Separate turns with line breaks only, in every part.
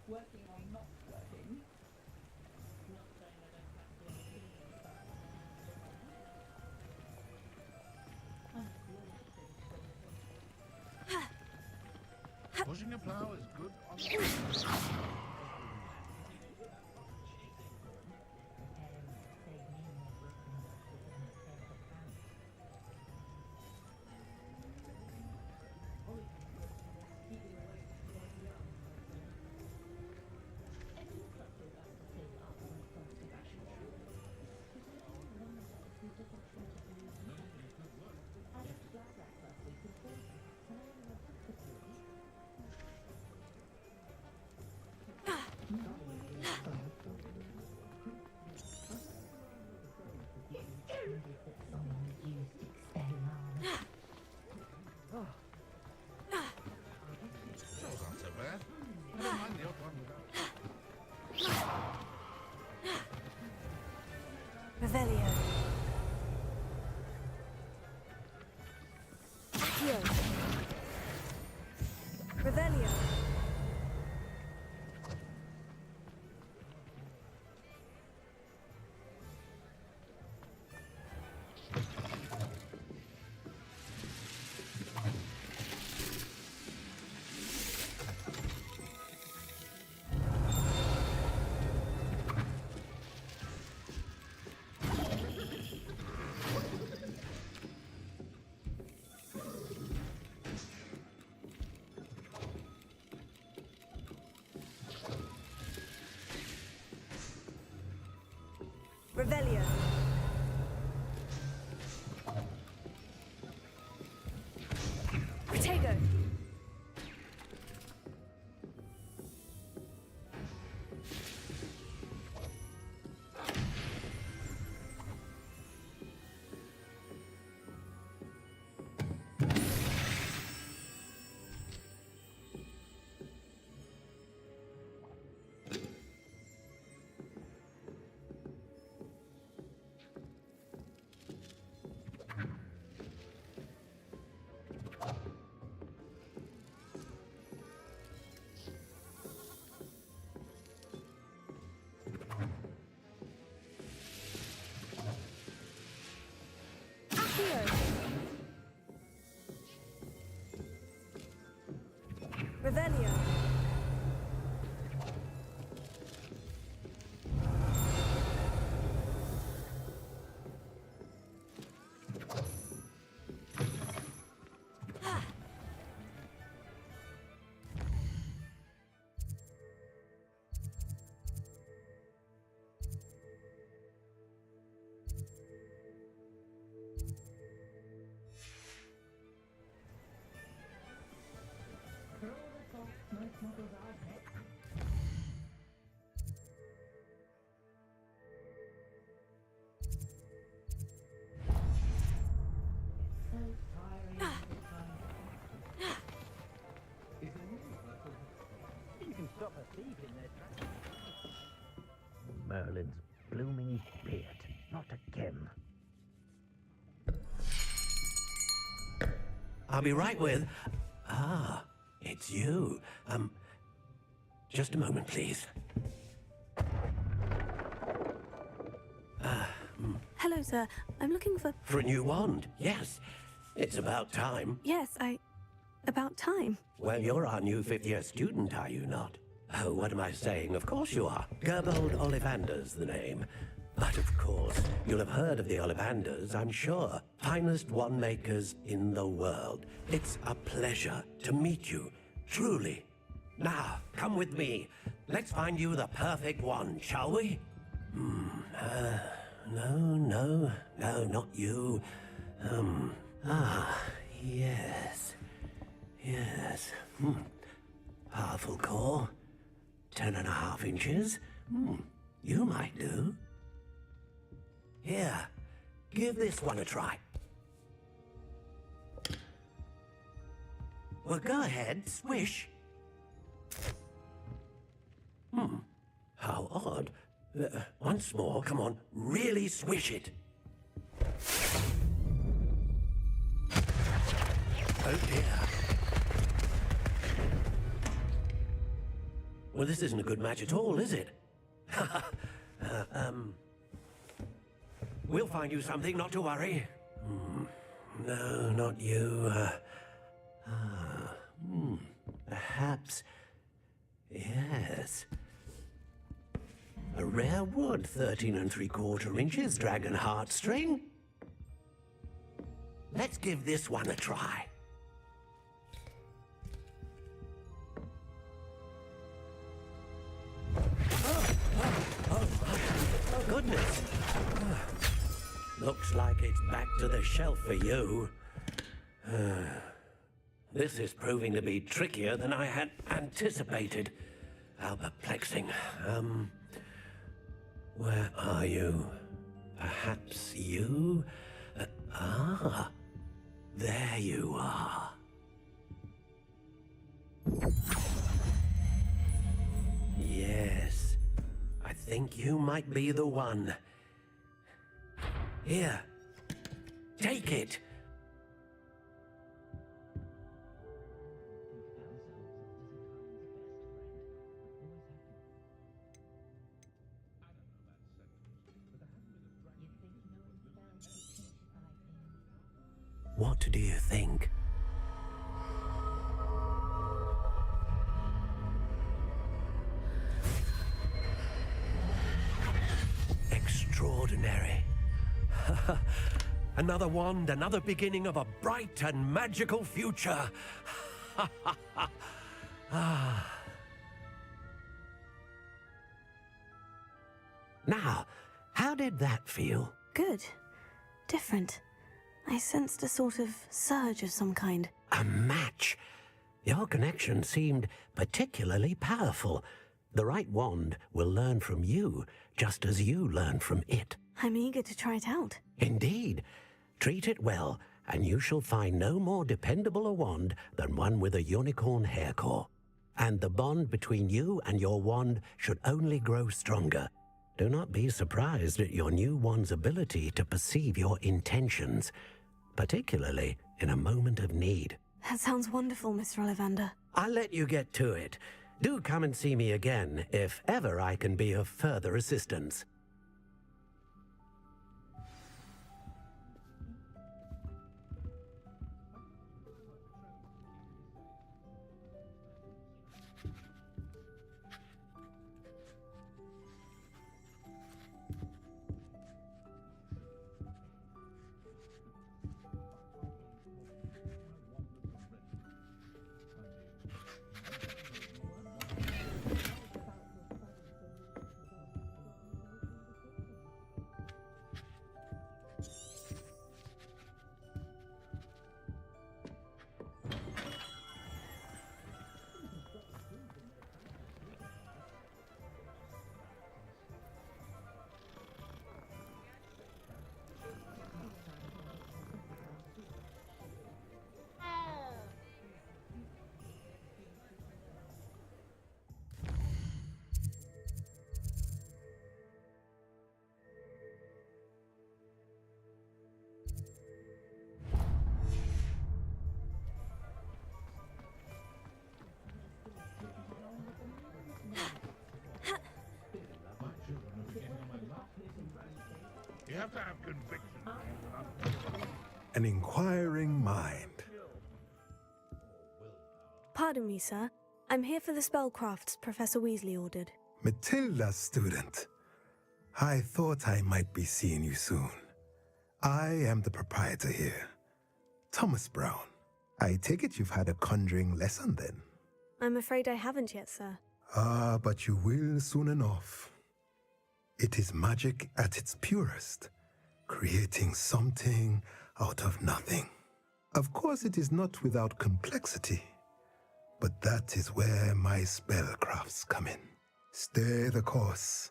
Working or not working.
Pushing a plow is good on not so bad. I don't mind the odd one without.
Revelio. Accio. Revelio. Revelio. Protego. Revelio.
Merlin's blooming beard. Not again.
I'll be right with... Ah, it's you. Just a moment, please.
Hello, sir. I'm looking for...
For a new wand, yes. It's about time.
Yes, about time.
Well, you're our new fifth-year student, are you not? Oh, what am I saying? Of course you are. Gerbold Ollivander's the name. But of course, you'll have heard of the Ollivanders, I'm sure. Finest wand makers in the world. It's a pleasure to meet you, truly. Now, come with me. Let's find you the perfect wand, shall we? No, not you. Yes. Yes. Powerful core. 10.5 inches. You might do. Here, give this one a try. Well, go ahead, swish. How odd. Once more, come on, really swish it. Oh dear. Well, this isn't a good match at all, is it? We'll find you something, not to worry. No, not you. Perhaps... Yes. A rare wood, 13 3/4 inches, dragon heartstring. Let's give this one a try. Oh goodness. Looks like it's back to the shelf for you. This is proving to be trickier than I had anticipated. How perplexing. Where are you? Perhaps you? There you are. Yes, I think you might be the one. Here, take it. What do you think? Extraordinary. Another wand, another beginning of a bright and magical future. Now, how did that feel?
Good. Different. I sensed a sort of surge of some kind.
A match. Your connection seemed particularly powerful. The right wand will learn from you, just as you learn from it.
I'm eager to try it out.
Indeed. Treat it well, and you shall find no more dependable a wand than one with a unicorn hair core. And the bond between you and your wand should only grow stronger. Do not be surprised at your new wand's ability to perceive your intentions, particularly in a moment of need.
That sounds wonderful, Mr. Ollivander.
I'll let you get to it. Do come and see me again if ever I can be of further assistance.
You have to have conviction.
An inquiring mind.
Pardon me, sir. I'm here for the spellcrafts Professor Weasley ordered.
Matilda's student. I thought I might be seeing you soon. I am the proprietor here, Thomas Brown. I take it you've had a conjuring lesson then?
I'm afraid I haven't yet, sir.
But you will soon enough. It is magic at its purest, creating something out of nothing. Of course, it is not without complexity, but that is where my spellcrafts come in. Stay the course,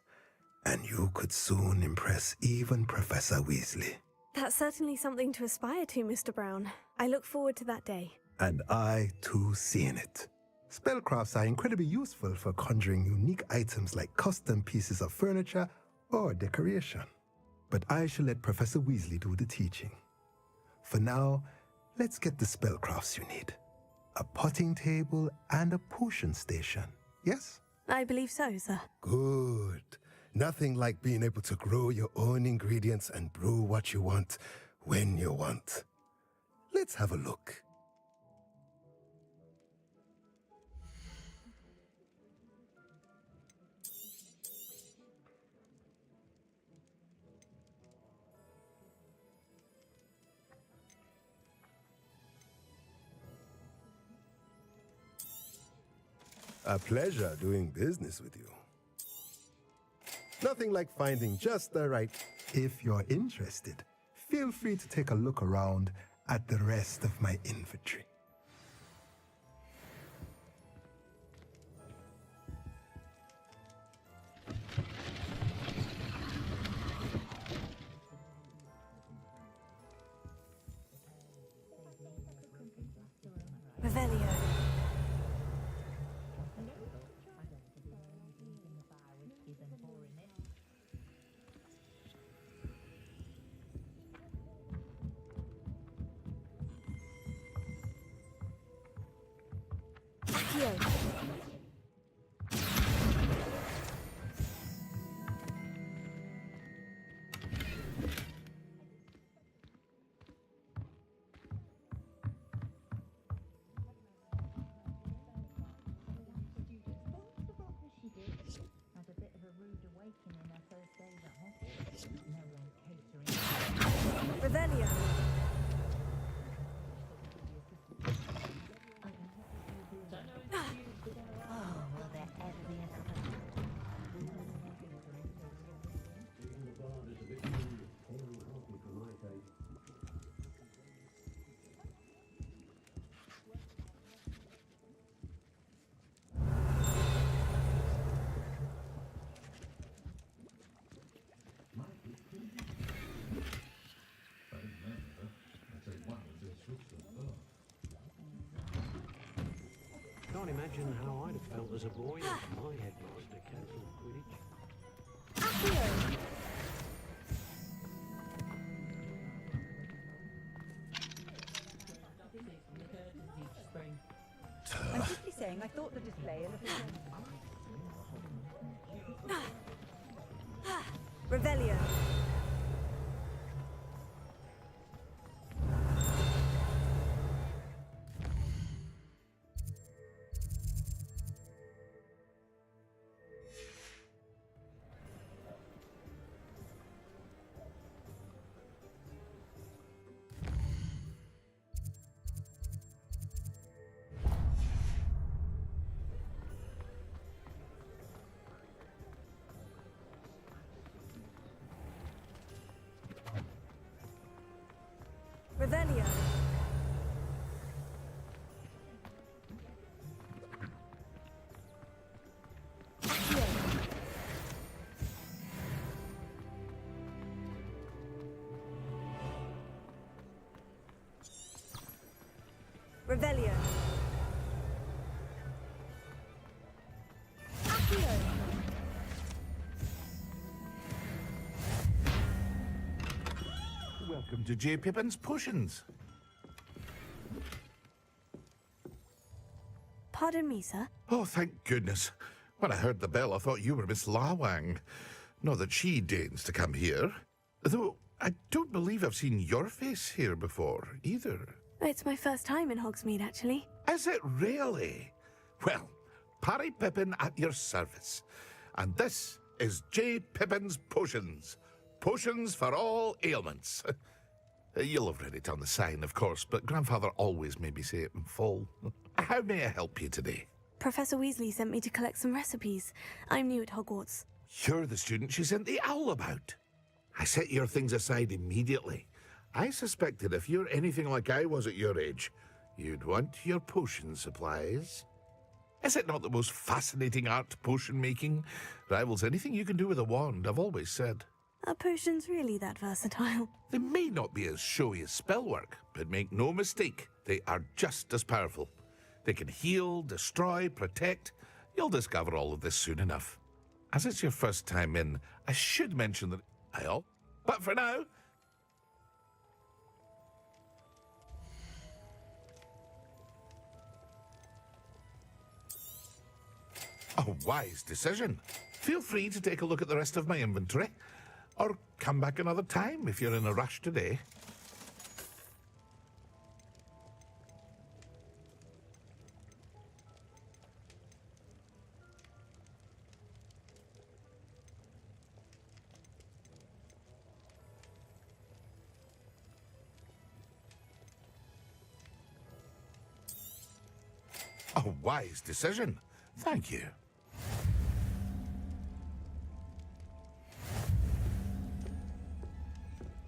and you could soon impress even Professor Weasley.
That's certainly something to aspire to, Mr. Brown. I look forward to that day.
And I, too, seeing it. Spellcrafts are incredibly useful for conjuring unique items like custom pieces of furniture or decoration. But I shall let Professor Weasley do the teaching. For now, let's get the spellcrafts you need. A potting table and a potion station, yes?
I believe so, sir.
Good. Nothing like being able to grow your own ingredients and brew what you want when you want. Let's have a look. A pleasure doing business with you. Nothing like finding just the right. If you're interested, feel free to take a look around at the rest of my inventory.
Revelio. Revelio.
Can't imagine how I'd have felt as a boy if my headmaster cancelled Quidditch.
Accio.
I'm simply saying I thought the display a little...
Revelio. Revelio. Accio. Revelio. Accio.
Welcome to J. Pippin's Potions.
Pardon me, sir.
Oh, thank goodness. When I heard the bell, I thought you were Miss Lawang. Not that she deigns to come here. Though I don't believe I've seen your face here before, either.
It's my first time in Hogsmeade, actually.
Is it really? Well, Parry Pippin at your service. And this is J. Pippin's Potions. Potions for all ailments. You'll have read it on the sign, of course, but Grandfather always made me say it in full. How may I help you today?
Professor Weasley sent me to collect some recipes. I'm new at Hogwarts.
You're the student she sent the owl about. I set your things aside immediately. I suspected if you're anything like I was at your age, you'd want your potion supplies. Is it not the most fascinating art, potion making? Rivals anything you can do with a wand, I've always said.
Are potions really that versatile?
They may not be as showy as spellwork, but make no mistake, they are just as powerful. They can heal, destroy, protect. You'll discover all of this soon enough. As it's your first time in, I should mention that but for now... A wise decision. Feel free to take a look at the rest of my inventory, or come back another time if you're in a rush today. A wise decision. Thank you.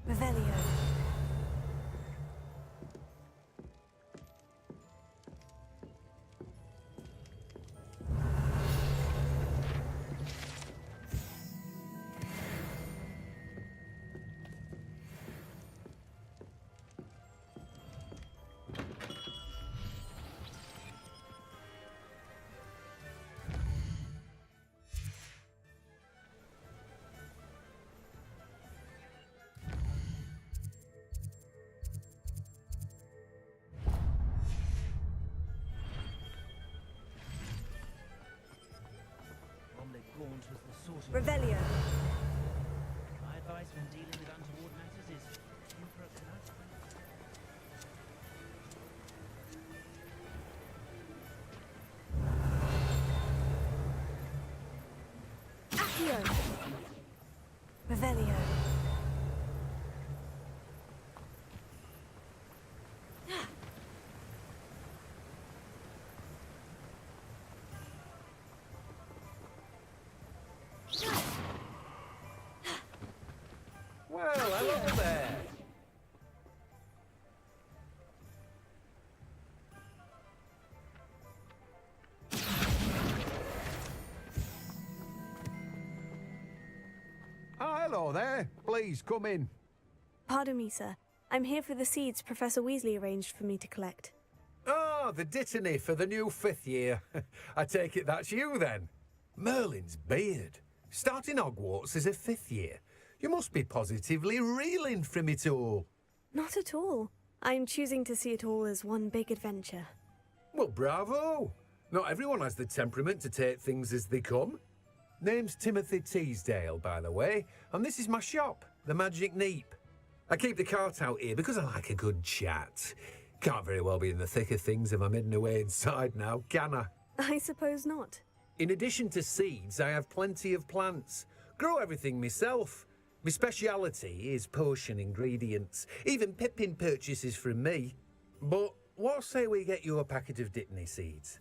Revelio. Revelio.
My advice when dealing with untoward matters is Emperor
Accio. Revelio.
Well, hello there. Ah, hello there. Please, come in.
Pardon me, sir. I'm here for the seeds Professor Weasley arranged for me to collect.
Oh, the dittany for the new 5th year. I take it that's you, then. Merlin's beard. Starting Hogwarts as a 5th year. You must be positively reeling from it all.
Not at all. I'm choosing to see it all as one big adventure.
Well, bravo. Not everyone has the temperament to take things as they come. Name's Timothy Teasdale, by the way, and this is my shop, the Magic Neep. I keep the cart out here because I like a good chat. Can't very well be in the thick of things if I'm hidden away inside now, can I?
I suppose not.
In addition to seeds, I have plenty of plants. Grow everything myself. My speciality is potion ingredients. Even Pippin purchases from me. But what say we get you a packet of dittany seeds?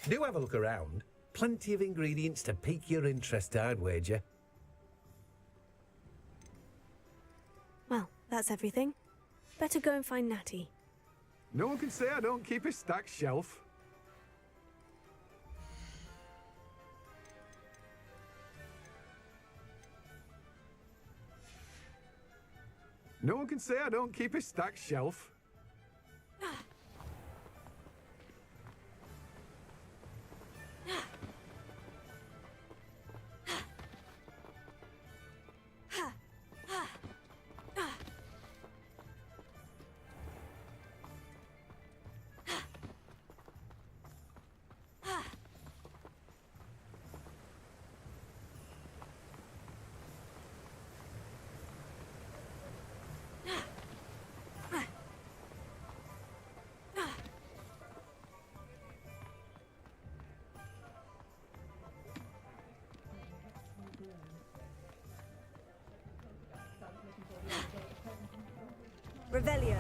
Do have a look around. Plenty of ingredients to pique your interest, I'd wager.
Well, that's everything. Better go and find Natty.
No one can say I don't keep a stacked shelf. No one can say I don't keep a stacked shelf.
Revelio.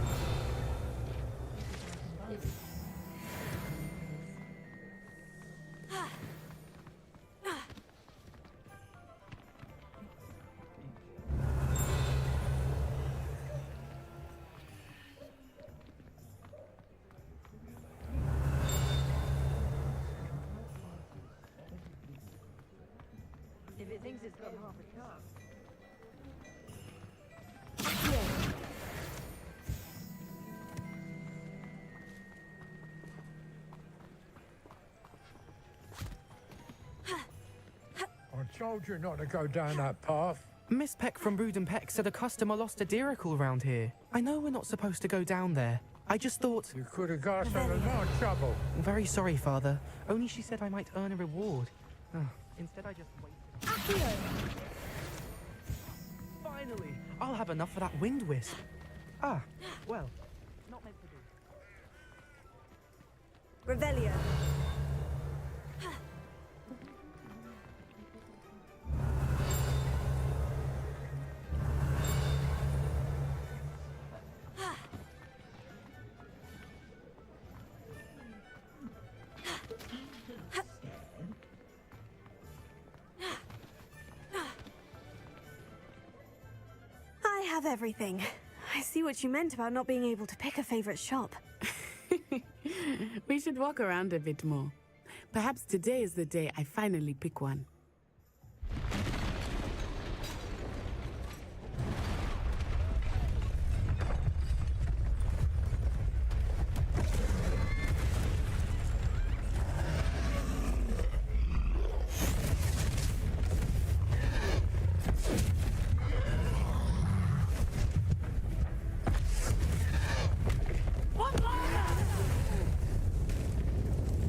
I told you not to go down that path.
Miss Peck from Brood and Peck said a customer lost a diricle round here. I know we're not supposed to go down there. I just thought...
You could have got us in a lot of trouble.
Very sorry, Father. Only she said I might earn a reward. Instead, I just waited. Finally! I'll have enough for that wind wisp. Ah, well, not meant to be.
Revelio.
I have everything. I see what you meant about not being able to pick a favorite shop.
We should walk around a bit more. Perhaps today is the day I finally pick one.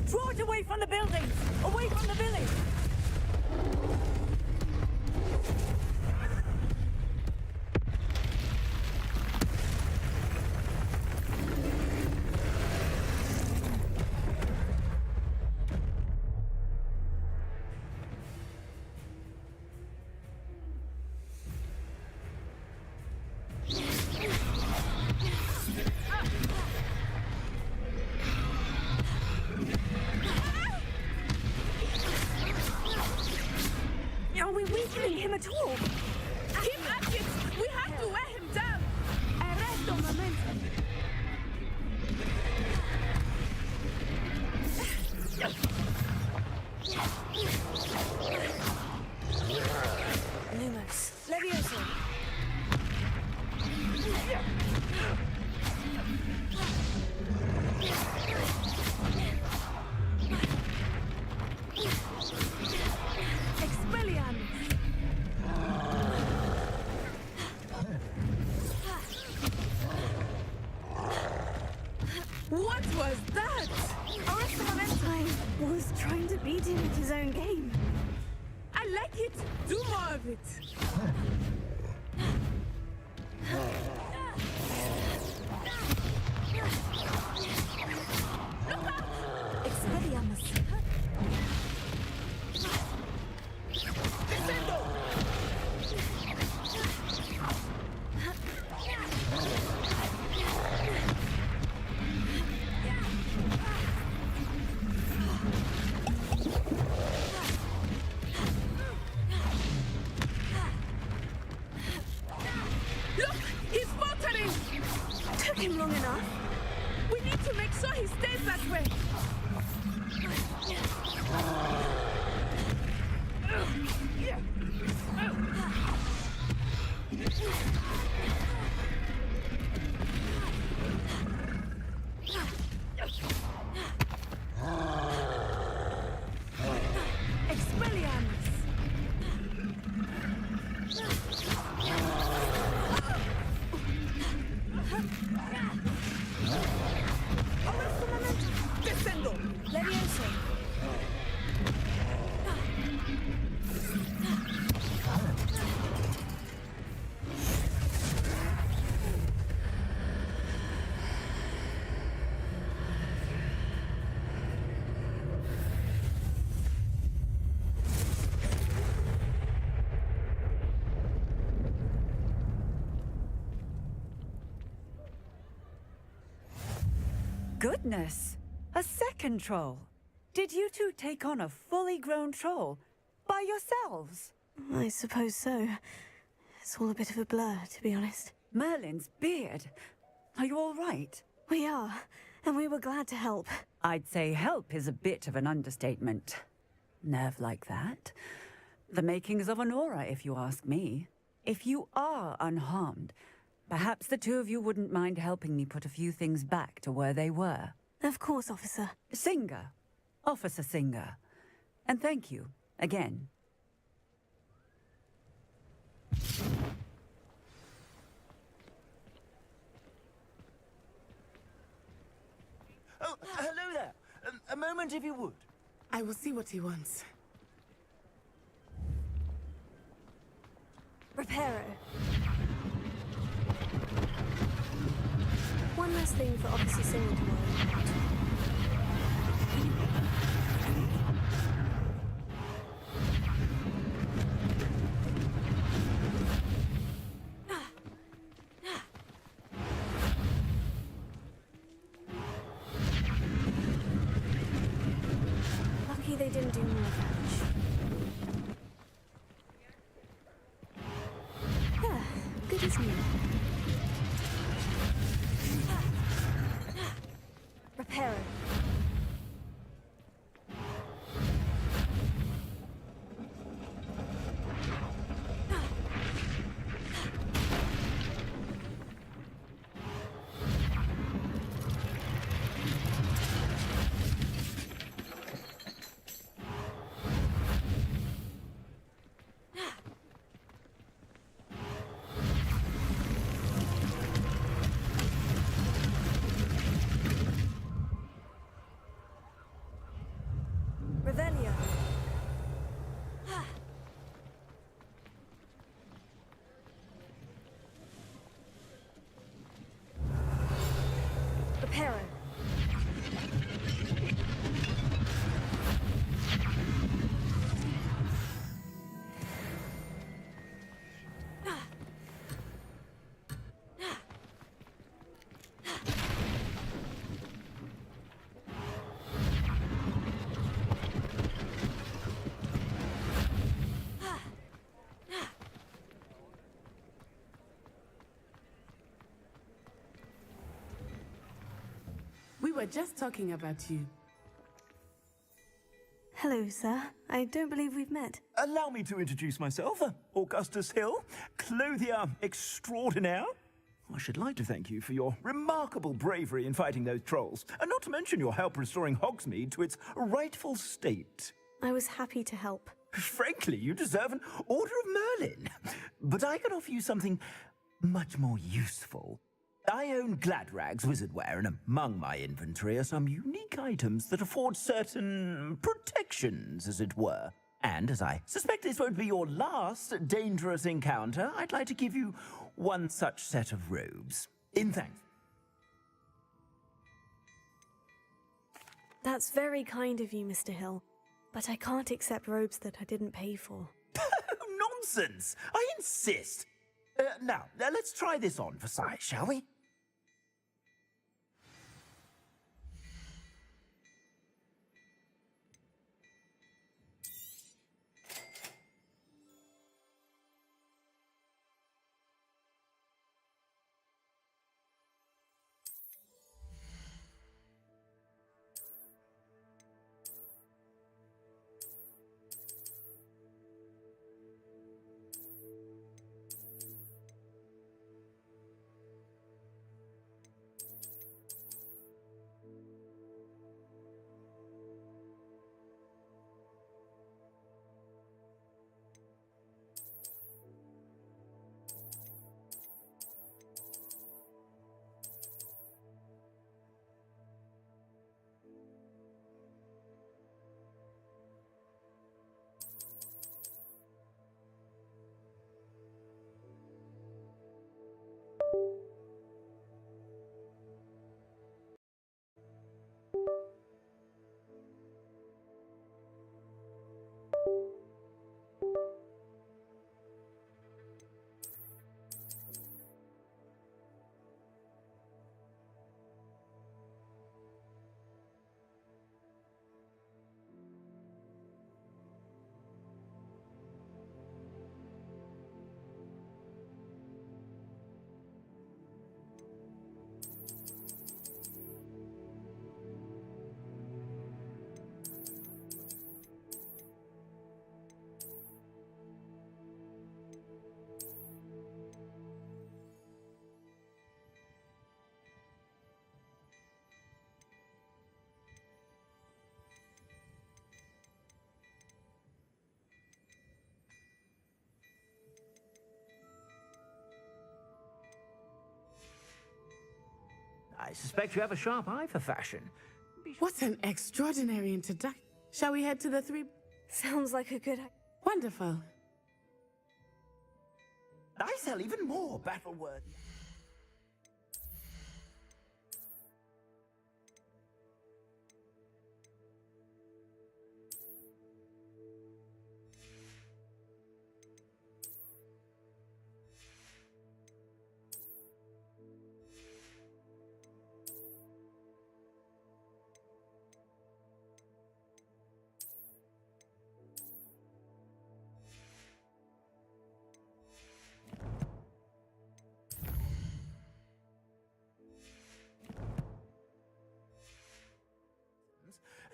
Draw it away from the buildings! Away from the village!
Are we weakening him at all?
Keep at it! We have to wear him down! Arresto momentum!
Lumos.
Levioso!
Expelliarmus! What was that?
I was trying to beat him at his own game.
I like it! Do more of it!
Expelliarmus.
Look! He's faltering!
Took him long enough.
We need to make sure he stays that way! Expelliarmus! Descendo!
Levioso! Goodness! A second troll! Did you two take on a fully grown troll? By yourselves?
I suppose so. It's all a bit of a blur, to be honest.
Merlin's beard. Are you all right?
We are, and we were glad to help.
I'd say help is a bit of an understatement. Nerve like that. The makings of an aura, if you ask me. If you are unharmed, perhaps the two of you wouldn't mind helping me put a few things back to where they were.
Of course, officer.
Singer. Officer Singer. And thank you, again.
Oh, hello there. A moment, if you would.
I will see what he wants.
Reparo. One last thing for Officer Singer to worry about. Lucky they didn't do more damage. Good as new. Reparo. Revelio. Reparo.
We were just talking about you.
Hello, sir. I don't believe we've met.
Allow me to introduce myself, Augustus Hill, clothier extraordinaire. I should like to thank you for your remarkable bravery in fighting those trolls, and not to mention your help restoring Hogsmeade to its rightful state.
I was happy to help.
Frankly, you deserve an Order of Merlin. But I can offer you something much more useful. I own Gladrag's wizardware, and among my inventory are some unique items that afford certain protections, as it were. And as I suspect this won't be your last dangerous encounter, I'd like to give you one such set of robes. In thanks.
That's very kind of you, Mr. Hill. But I can't accept robes that I didn't pay for.
Nonsense! I insist! Now, let's try this on for size, shall we? I suspect you have a sharp eye for fashion.
What an extraordinary introduction. Shall we head to the three?
Sounds like a good.
Wonderful.
I sell even more battle-worthy.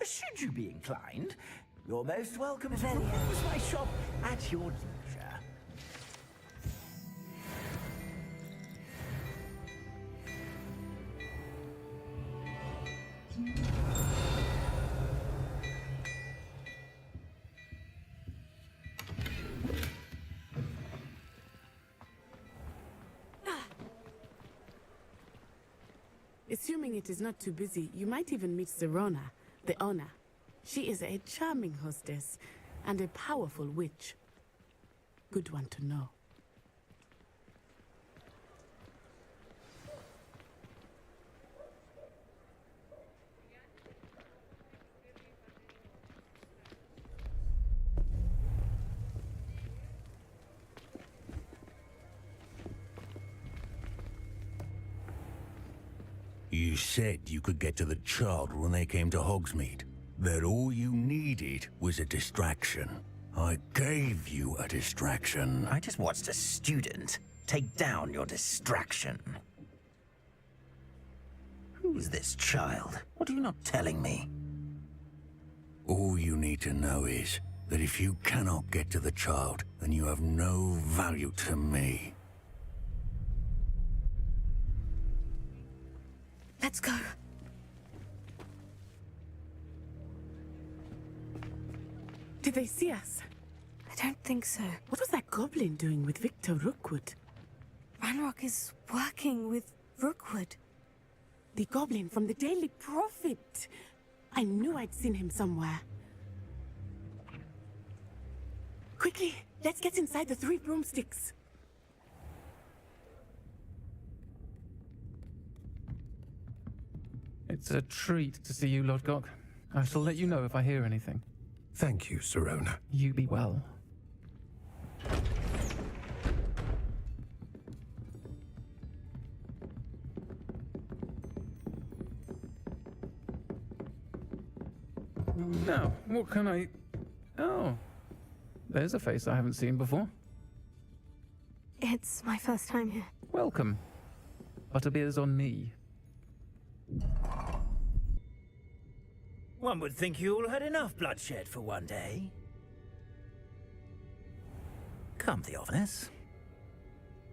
Should you be inclined, you're most welcome to peruse my shop at your leisure.
Assuming it is not too busy, you might even meet Sirona, the owner. She is a charming hostess and a powerful witch. Good one to know.
You said you could get to the child when they came to Hogsmeade. That all you needed was a distraction. I gave you a distraction.
I just watched a student take down your distraction. Who is this child? What are you not telling me?
All you need to know is that if you cannot get to the child, then you have no value to me.
Let's go.
Did they see us?
I don't think so.
What was that goblin doing with Victor Rookwood?
Ranrock is working with Rookwood.
The goblin from the Daily Prophet. I knew I'd seen him somewhere. Quickly, let's get inside the 3 broomsticks.
It's a treat to see you, Lodgok. I shall let you know if I hear anything.
Thank you, Sirona.
You be well. Now, what can I... Oh, there's a face I haven't seen before.
It's my first time here.
Welcome. Butterbeer's on me.
One would think you all had enough bloodshed for one day. Come, Theophilus.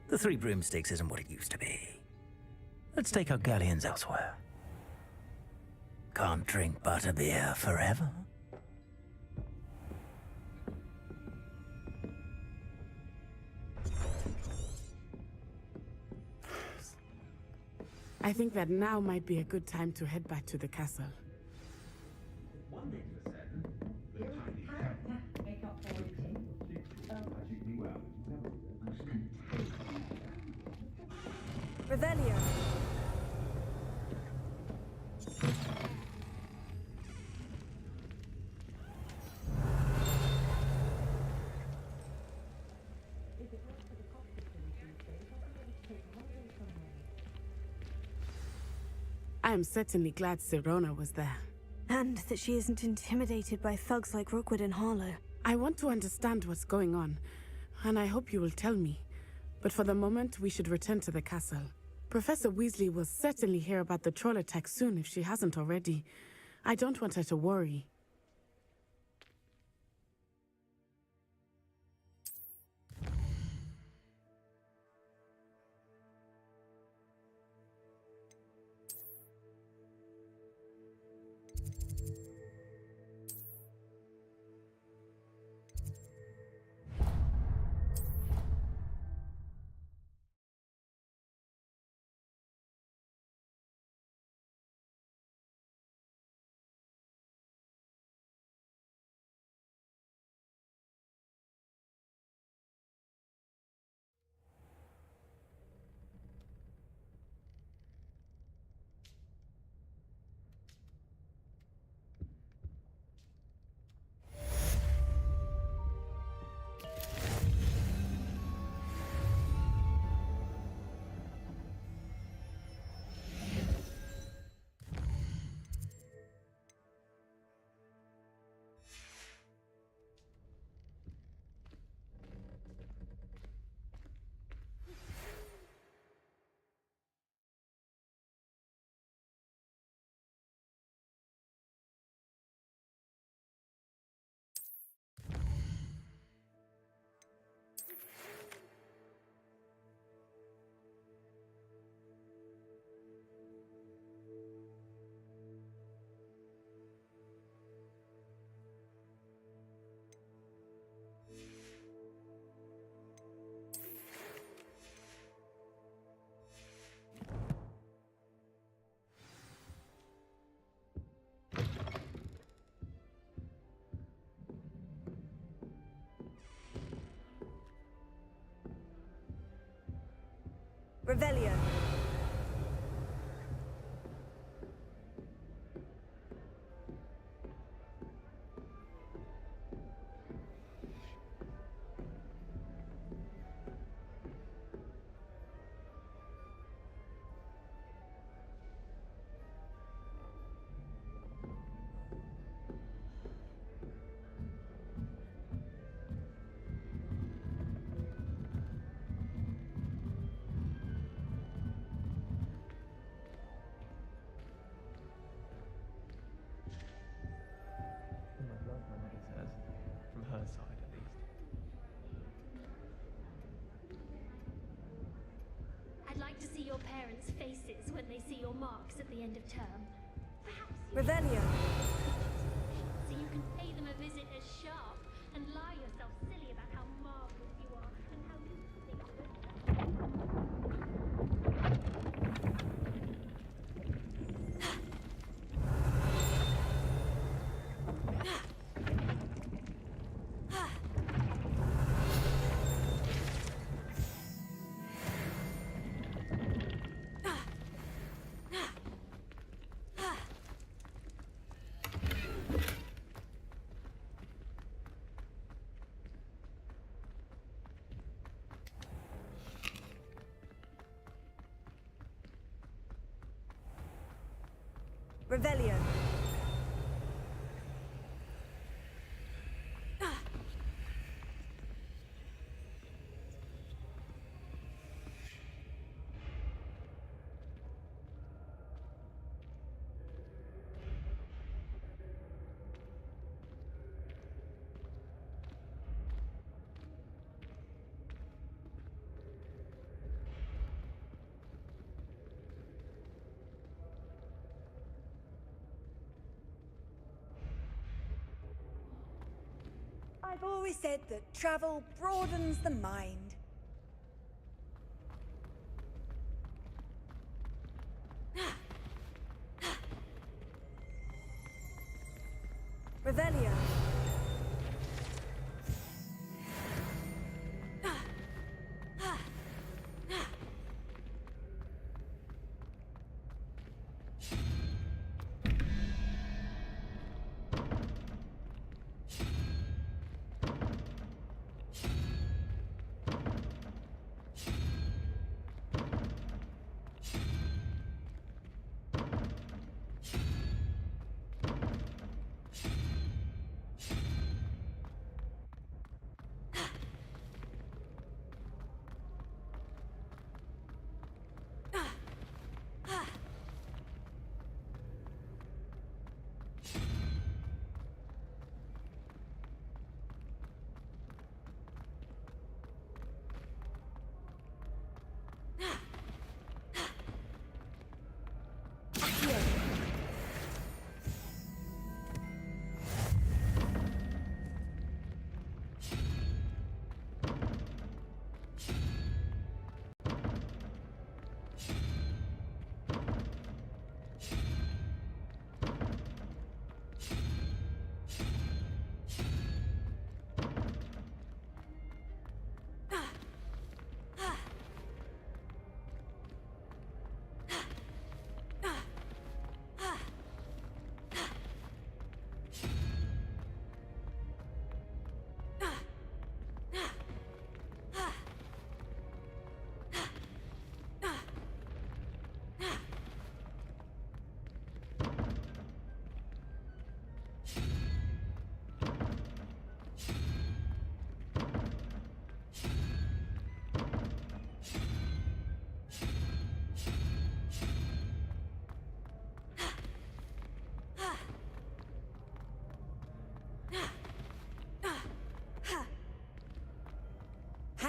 The 3 broomsticks isn't what it used to be. Let's take our galleons elsewhere. Can't drink butterbeer forever.
I think that now might be a good time to head back to the castle.
Revelio.
I am certainly glad Sirona was there.
And that she isn't intimidated by thugs like Rookwood and Harlow.
I want to understand what's going on, and I hope you will tell me. But for the moment, we should return to the castle. Professor Weasley will certainly hear about the troll attack soon if she hasn't already. I don't want her to worry.
Revelio.
From her side, at least.
I'd like to see your parents' faces when they see your marks at the end of term. Perhaps
Revelio.
so you can pay them a visit as sharp and lie yourself silly about how marvelous you are and how you
Revelio. I've always said that travel broadens the mind. Revelio.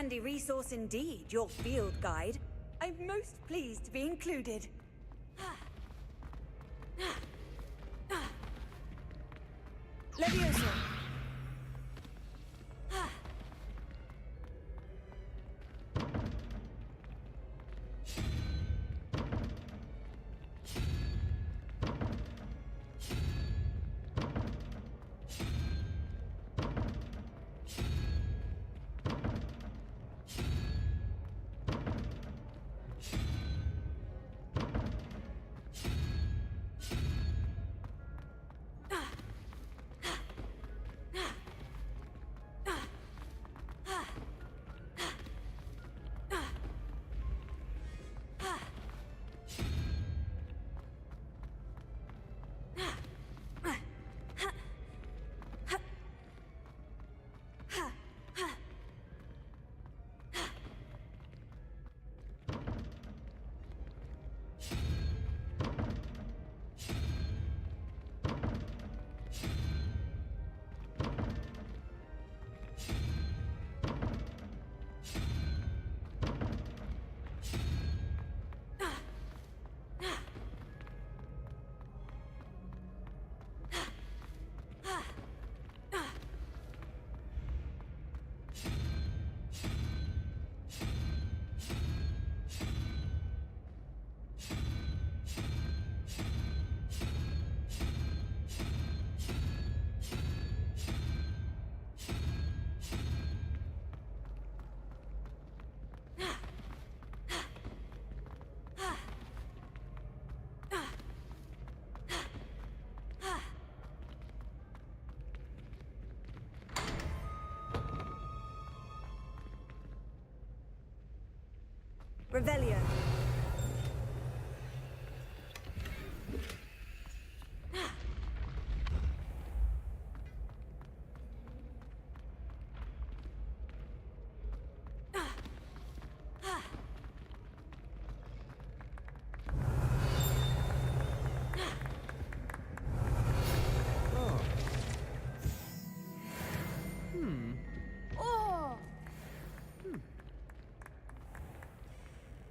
Handy resource indeed, your field guide. I'm most pleased to be included. Levioso. Revelio.
Oh!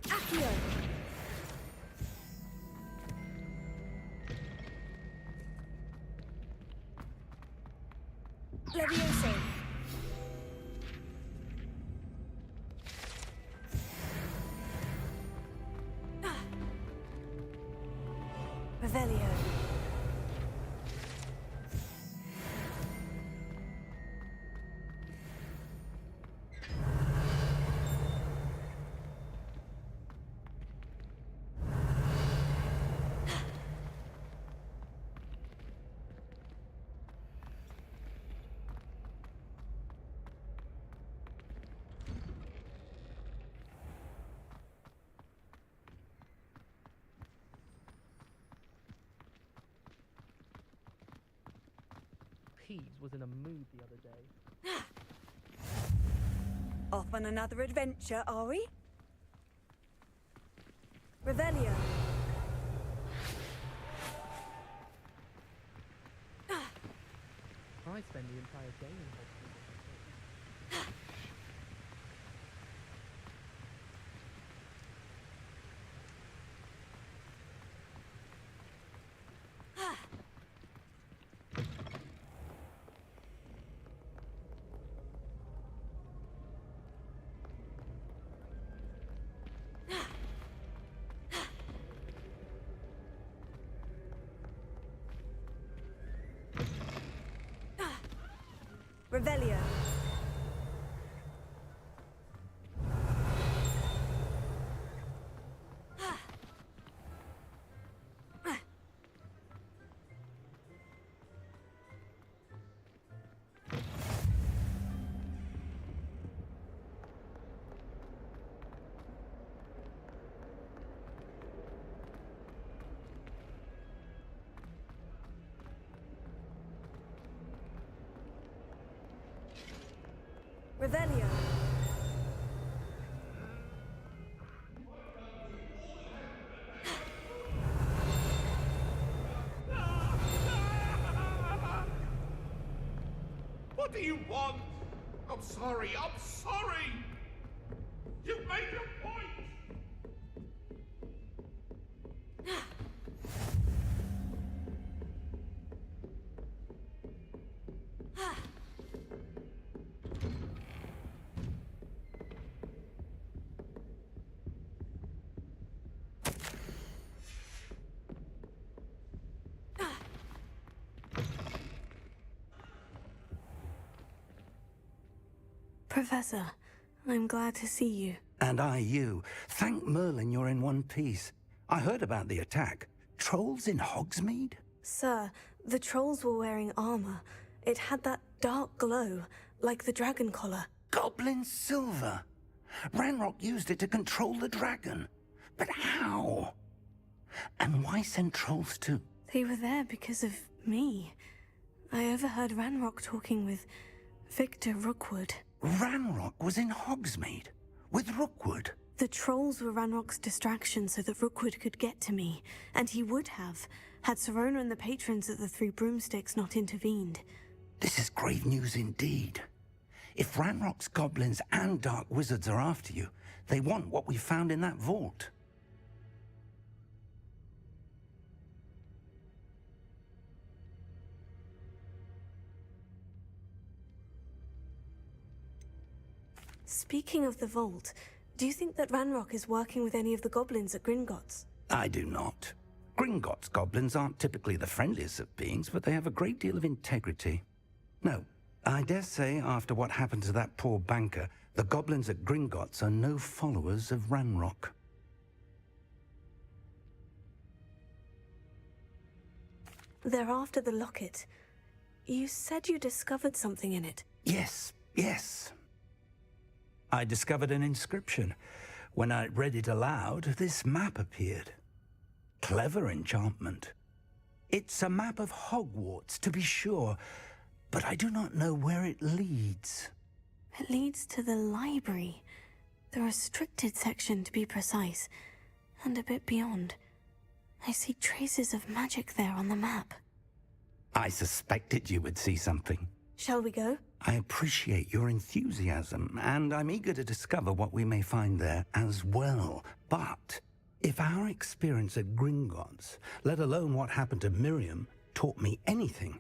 Accio. Levioso. Revelio.
Peeves was in a mood the other day.
Off on another adventure, are we? Revelio.
I spend the entire day in Hogwarts.
Revelio. Revelio.
What do you want? I'm sorry, I'm sorry! You've made your point!
Professor, I'm glad to see you.
And I you. Thank Merlin you're in one piece. I heard about the attack. Trolls in Hogsmeade?
Sir, the trolls were wearing armor. It had that dark glow, like the dragon collar.
Goblin silver. Ranrock used it to control the dragon. But how? And why send trolls too?
They were there because of me. I overheard Ranrock talking with Victor Rookwood.
Ranrock was in Hogsmeade with Rookwood.
The trolls were Ranrock's distraction so that Rookwood could get to me, and he would have, had Serona and the patrons at the Three Broomsticks not intervened.
This is grave news indeed. If Ranrock's goblins and dark wizards are after you, they want what we found in that vault.
Speaking of the vault, do you think that Ranrock is working with any of the goblins at Gringotts?
I do not. Gringotts goblins aren't typically the friendliest of beings, but they have a great deal of integrity. No, I dare say after what happened to that poor banker, the goblins at Gringotts are no followers of Ranrock.
They're after the locket. You said you discovered something in it.
Yes. I discovered an inscription. When I read it aloud, this map appeared. Clever enchantment. It's a map of Hogwarts, to be sure, but I do not know where it leads.
It leads to the library. The restricted section, to be precise, and a bit beyond. I see traces of magic there on the map.
I suspected you would see something.
Shall we go?
I appreciate your enthusiasm, and I'm eager to discover what we may find there as well. But if our experience at Gringotts, let alone what happened to Miriam, taught me anything,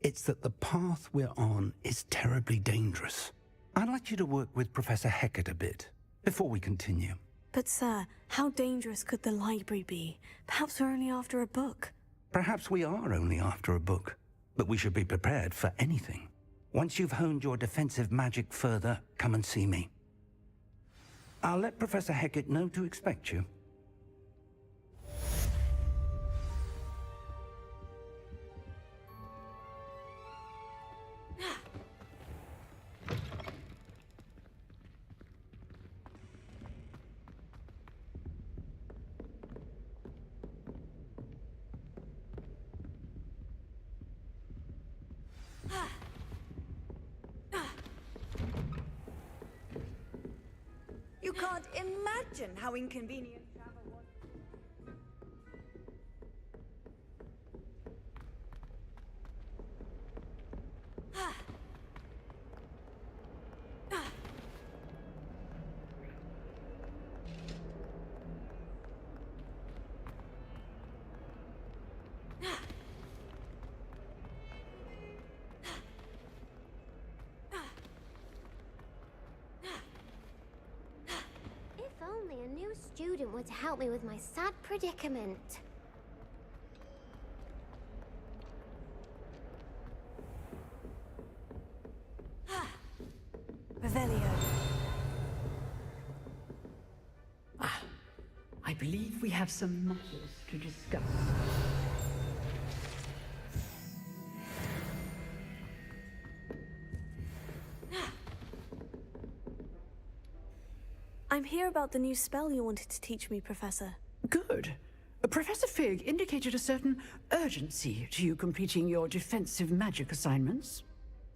it's that the path we're on is terribly dangerous. I'd like you to work with Professor Hecat a bit before we continue.
But sir, how dangerous could the library be? Perhaps we're only after a book.
Perhaps we are only after a book, but we should be prepared for anything. Once you've honed your defensive magic further, come and see me. I'll let Professor Hecat know to expect you.
You can't imagine how inconvenient travel was.
Only a new student would help me with my sad predicament.
Revelio.
I believe we have some matters to discuss.
I'm here about the new spell you wanted to teach me, Professor.
Good. Professor Fig indicated a certain urgency to you completing your defensive magic assignments.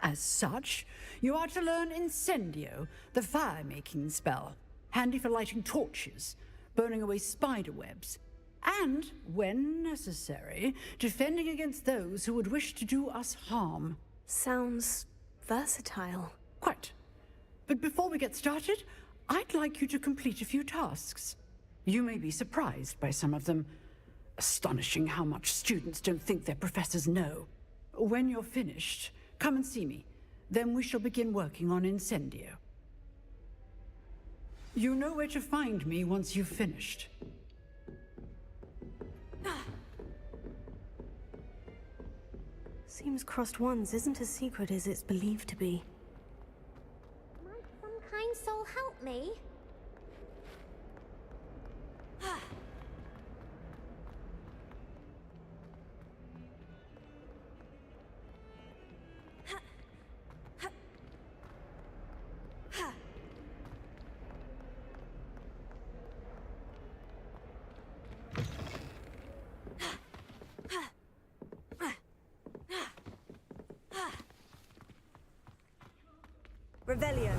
As such, you are to learn Incendio, the fire-making spell, handy for lighting torches, burning away spider webs, and, when necessary, defending against those who would wish to do us harm.
Sounds versatile.
Quite. But before we get started, I'd like you to complete a few tasks. You may be surprised by some of them. Astonishing how much students don't think their professors know. When you're finished, come and see me. Then we shall begin working on Incendio. You know where to find me once you've finished.
Seems crossed ones isn't as secret as it's believed to be.
Might some kind soul help me?
Revelio.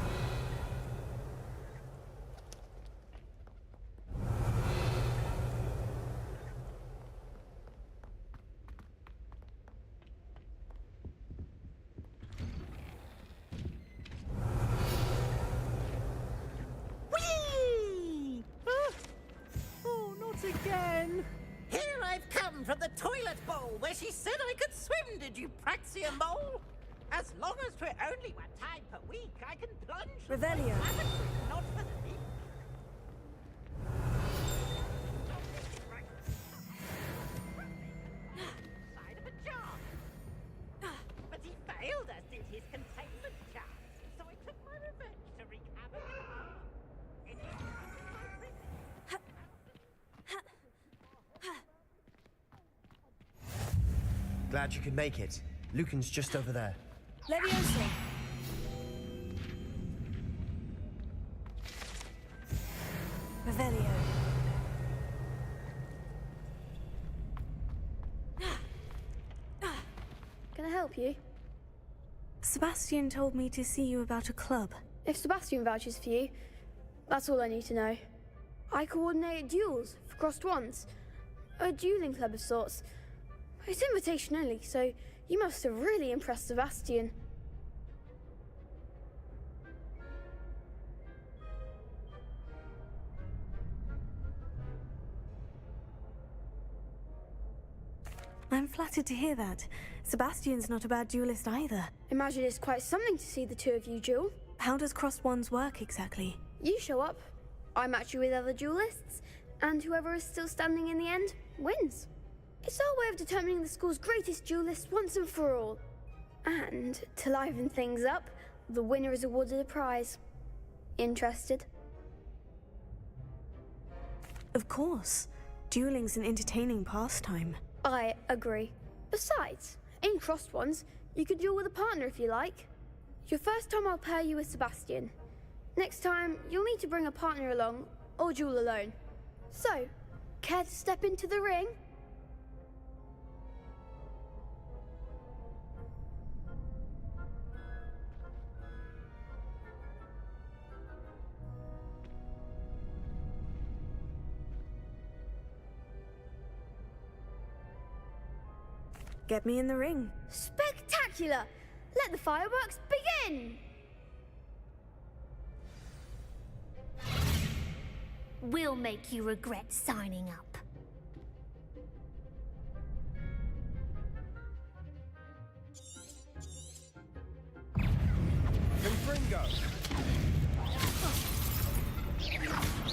Whee! Oh, not again! Here I've come from the toilet bowl where she said I could swim, did you praxia mole? As long as 'twere only one time per week, I can plunge.
Revelio.
Not for the leap. Side of a jar. But he failed, as did his containment chart. So I took my revenge to wreak havoc in the
Glad you could make it. Lucan's just over there.
help you?
Sebastian told me to see you about a club.
If Sebastian vouches for you, that's all I need to know. I coordinate duels for crossed wands. A dueling club of sorts. It's invitation only, so you must have really impressed Sebastian.
I'm flattered to hear that. Sebastian's not a bad duelist either.
Imagine it's quite something to see the two of you duel.
How does crossed wands work exactly?
You show up, I match you with other duelists, and whoever is still standing in the end wins. It's our way of determining the school's greatest duelist once and for all. And to liven things up, the winner is awarded a prize. Interested?
Of course. Dueling's an entertaining pastime.
I agree. Besides, in crossed ones, you could duel with a partner if you like. Your first time I'll pair you with Sebastian. Next time, you'll need to bring a partner along, or duel alone. So, care to step into the ring?
Get me in the ring.
Spectacular! Let the fireworks begin!
We'll make you regret signing up.
Confringo!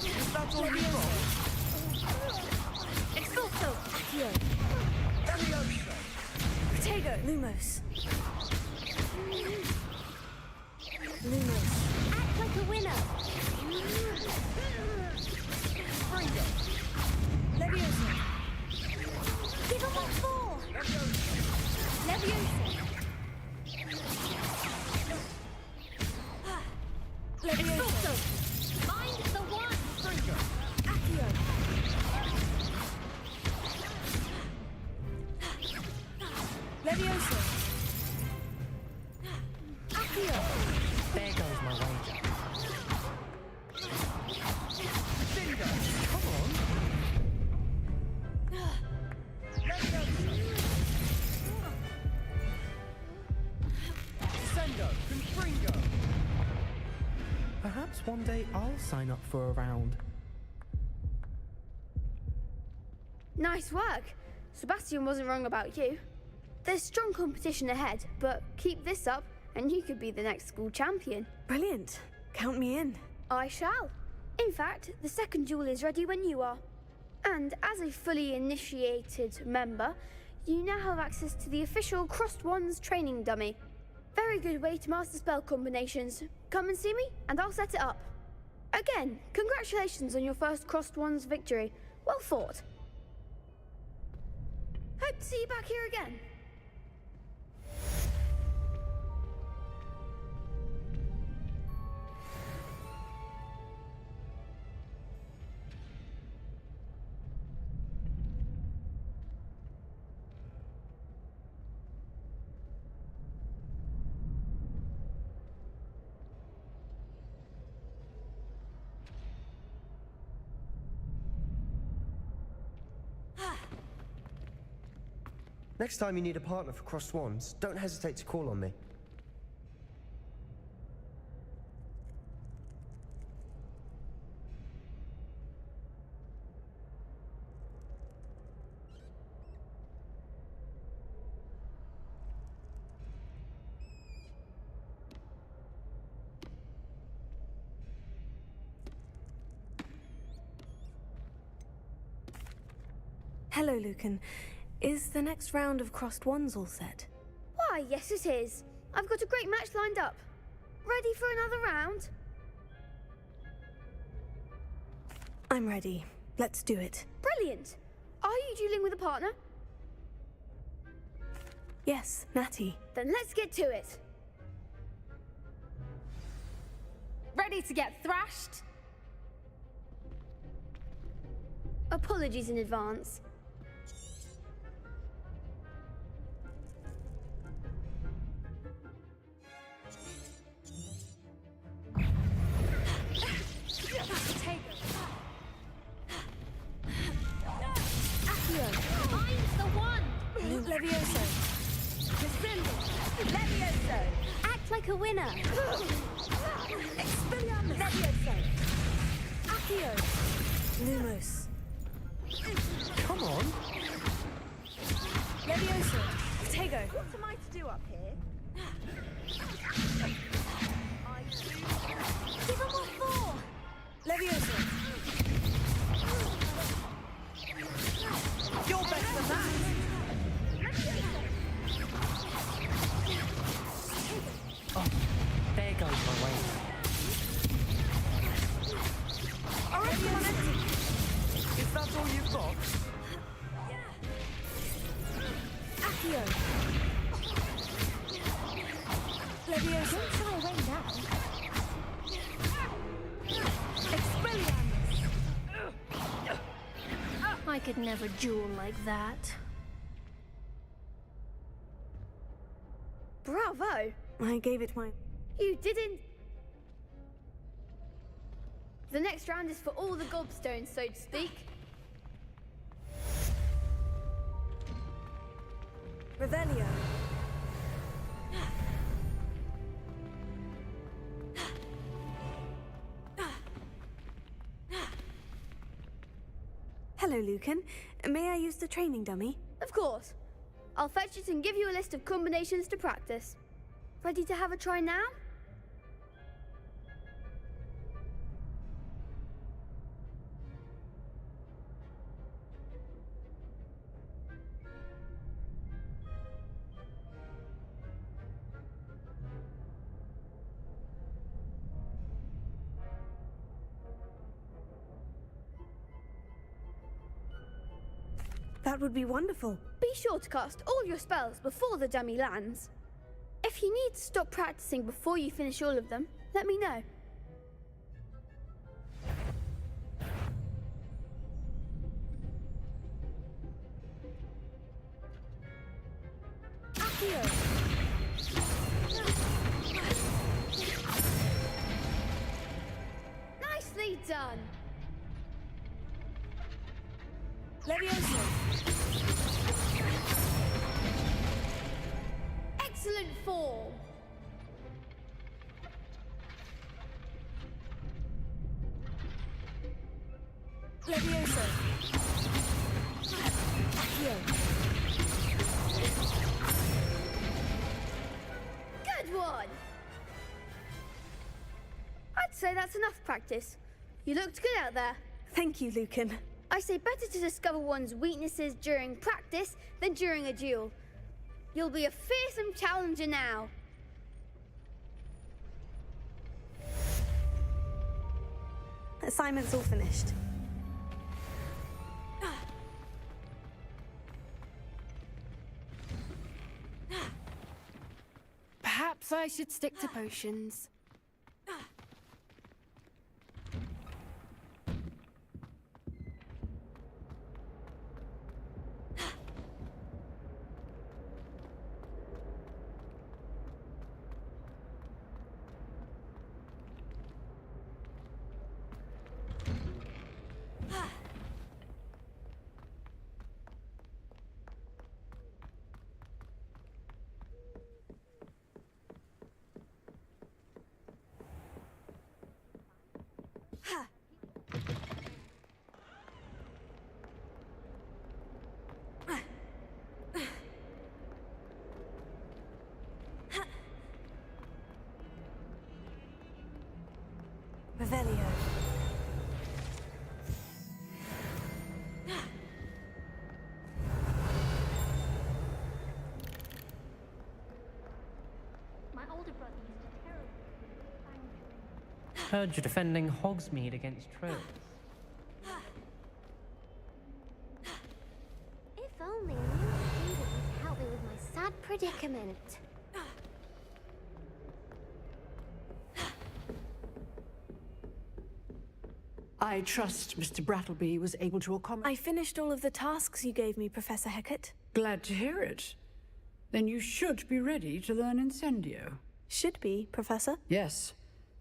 Is that all you've got?
Expulso!
Accio! Levioso!
Protego!
Lumos.
Lumos. Act like a winner.
Fringo!
Levioso!
Give him what for.
Levioso! Levioso!
Find the one.
Fringo!
Accio! Levioso! Accio!
There goes my wager.
Dingo!
Come on.
Sendo! Confringo!
Perhaps one day I'll sign up for a round.
Nice work. Sebastian wasn't wrong about you. There's strong competition ahead, but keep this up and you could be the next school champion.
Brilliant. Count me in.
I shall. In fact, the second duel is ready when you are. And as a fully initiated member, you now have access to the official Crossed Wands training dummy. Very good way to master spell combinations. Come and see me and I'll set it up. Again, congratulations on your first Crossed Wands victory. Well fought. Hope to see you back here again.
Next time you need a partner for Crossed Wands, don't hesitate to call on me.
Hello, Lucan. Is the next round of Crossed Wands all set?
Why, yes it is. I've got a great match lined up. Ready for another round?
I'm ready. Let's do it.
Brilliant. Are you dueling with a partner?
Yes, Natty.
Then let's get to it.
Ready to get thrashed?
Apologies in advance. Mine's the one! Levioso. Descendant. Levioso. Act like a winner. Expelliarmus. Levioso. Accio. Lumos.
Come on.
Levioso. Tego. What am I to do up here? Give him all four. Levioso.
You're better than that.
Oh, there goes my way.
If that's all you've got.
Accio. Levioso. Don't shy away now. Expelliarmus. I could never duel like that. Bravo! I gave it my... You didn't... The next round is for all the gobstones, so to speak. Revelio.
Hello, Lucan. May I use the training dummy?
Of course. I'll fetch it and give you a list of combinations to practice. Ready to have a try now?
That would be wonderful.
Be sure to cast all your spells before the dummy lands. If you need to stop practicing before you finish all of them, let me know. Accio. Nicely done. Levioso. Excellent form. Levioso. Accio. Good one. I'd say that's enough practice. You looked good out there.
Thank you, Lucan.
I say better to discover one's weaknesses during practice than during a duel. You'll be a fearsome challenger now.
Assignment's all finished.
Perhaps I should stick to potions.
Revelio.
My older brother used to terribly fang.
Heard you're defending Hogsmeade against trolls.
If only a new student would help me with my sad predicament.
I trust Mr. Brattleby was able to accommodate...
I finished all of the tasks you gave me, Professor Hecat.
Glad to hear it. Then you should be ready to learn Incendio.
Should be, Professor?
Yes.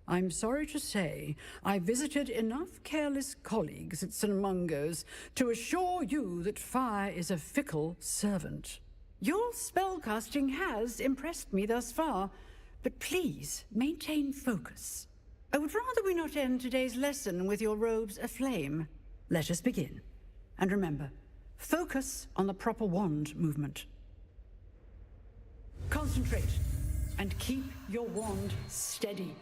I'm sorry to say, I visited enough careless colleagues at St. Mungo's to assure you that fire is a fickle servant. Your spellcasting has impressed me thus far, but please maintain focus. I would rather we not end today's lesson with your robes aflame. Let us begin. And remember, focus on the proper wand movement. Concentrate, and keep your wand steady.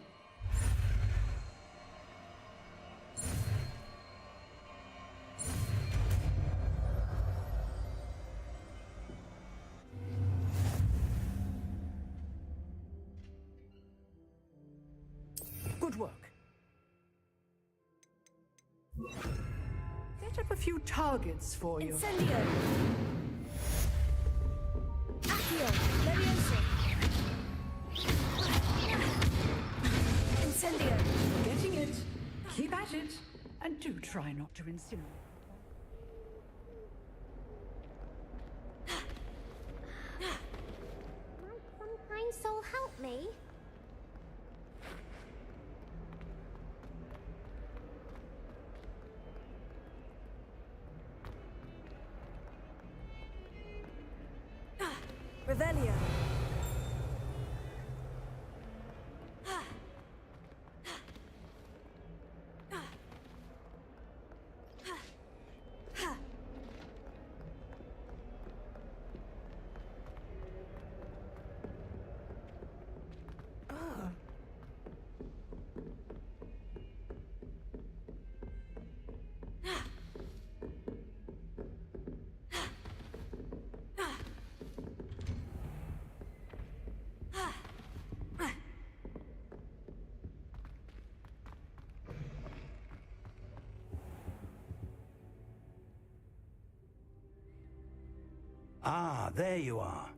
Good work. Set up a few targets for you.
Incendio. Accio. Leviosa. Incendio.
Getting it. Keep at it. And do try not to incinerate.
Might some kind soul help me?
Revelio.
Ah, there you are.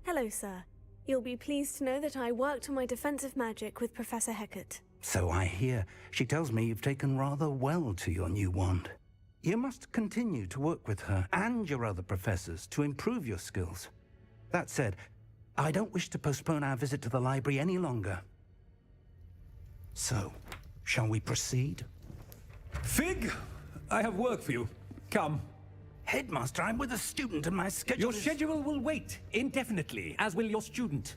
Hello, sir. You'll be pleased to know that I worked on my defensive magic with Professor Hecat.
So I hear. She tells me you've taken rather well to your new wand. You must continue to work with her and your other professors to improve your skills. That said, I don't wish to postpone our visit to the library any longer. So, shall we proceed?
Fig, I have work for you. Come.
Headmaster, I'm with a student and my schedule
Your schedule will wait indefinitely, as will your student.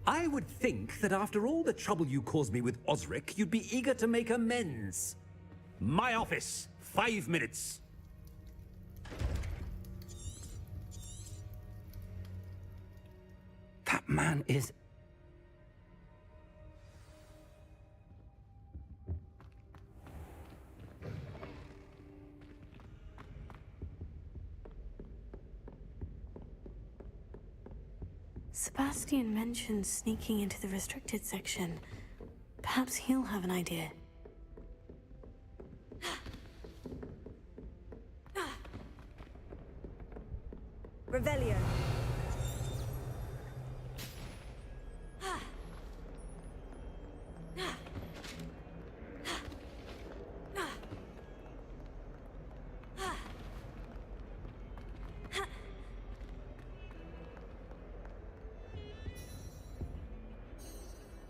I would think that after all the trouble you caused me with Osric, you'd be eager to make amends. My office. 5 minutes.
That man is...
Sebastian mentioned sneaking into the restricted section. Perhaps he'll have an idea.
Revelio.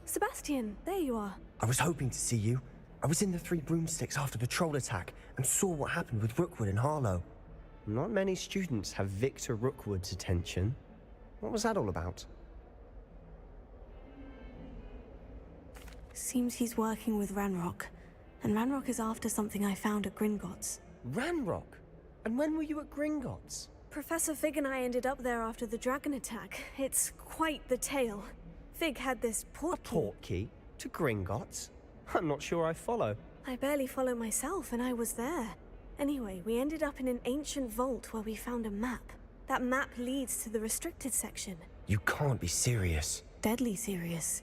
Sebastian, there you are.
I was hoping to see you. I was in the Three Broomsticks after the troll attack and saw what happened with Rookwood and Harlow. Not many students have Victor Rookwood's attention. What was that all about?
Seems he's working with Ranrock. And Ranrock is after something I found at Gringotts.
Ranrock? And when were you at Gringotts?
Professor Fig and I ended up there after the dragon attack. It's quite the tale. Fig had this portkey.
A portkey? To Gringotts? I'm not sure I follow.
I barely follow myself, and I was there. Anyway, we ended up in an ancient vault where we found a map. That map leads to the restricted section.
You can't be serious.
Deadly serious.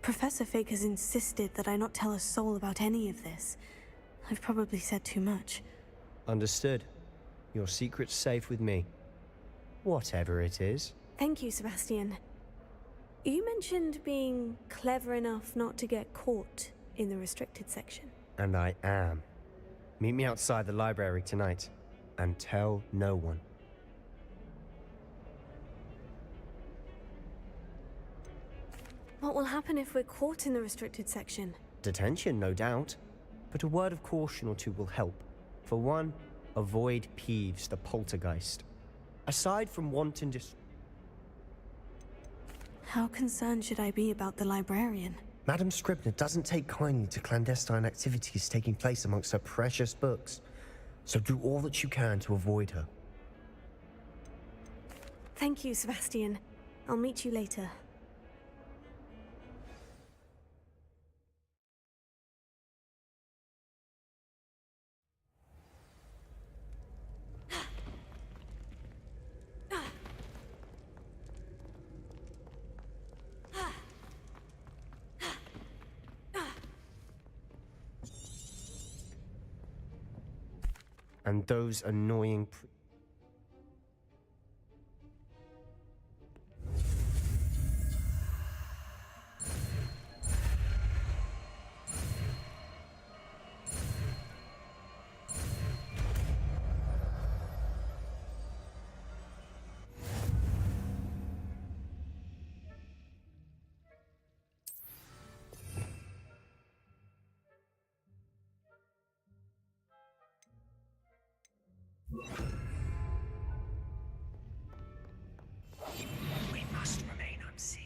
Professor Fig has insisted that I not tell a soul about any of this. I've probably said too much.
Understood. Your secret's safe with me. Whatever it is.
Thank you, Sebastian. You mentioned being clever enough not to get caught in the restricted section.
And I am. Meet me outside the library tonight, and tell no one.
What will happen if we're caught in the restricted section?
Detention, no doubt. But a word of caution or two will help. For one, avoid Peeves, the poltergeist. Aside from wanton
How concerned should I be about the librarian?
Madam Scribner doesn't take kindly to clandestine activities taking place amongst her precious books. So do all that you can to avoid her.
Thank you, Sebastian. I'll meet you later.
And those annoying
We must remain unseen.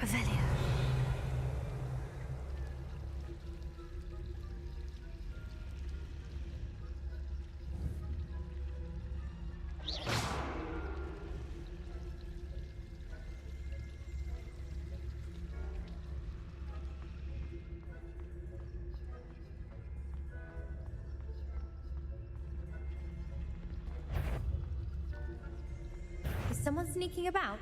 Revelio.
Is someone sneaking about?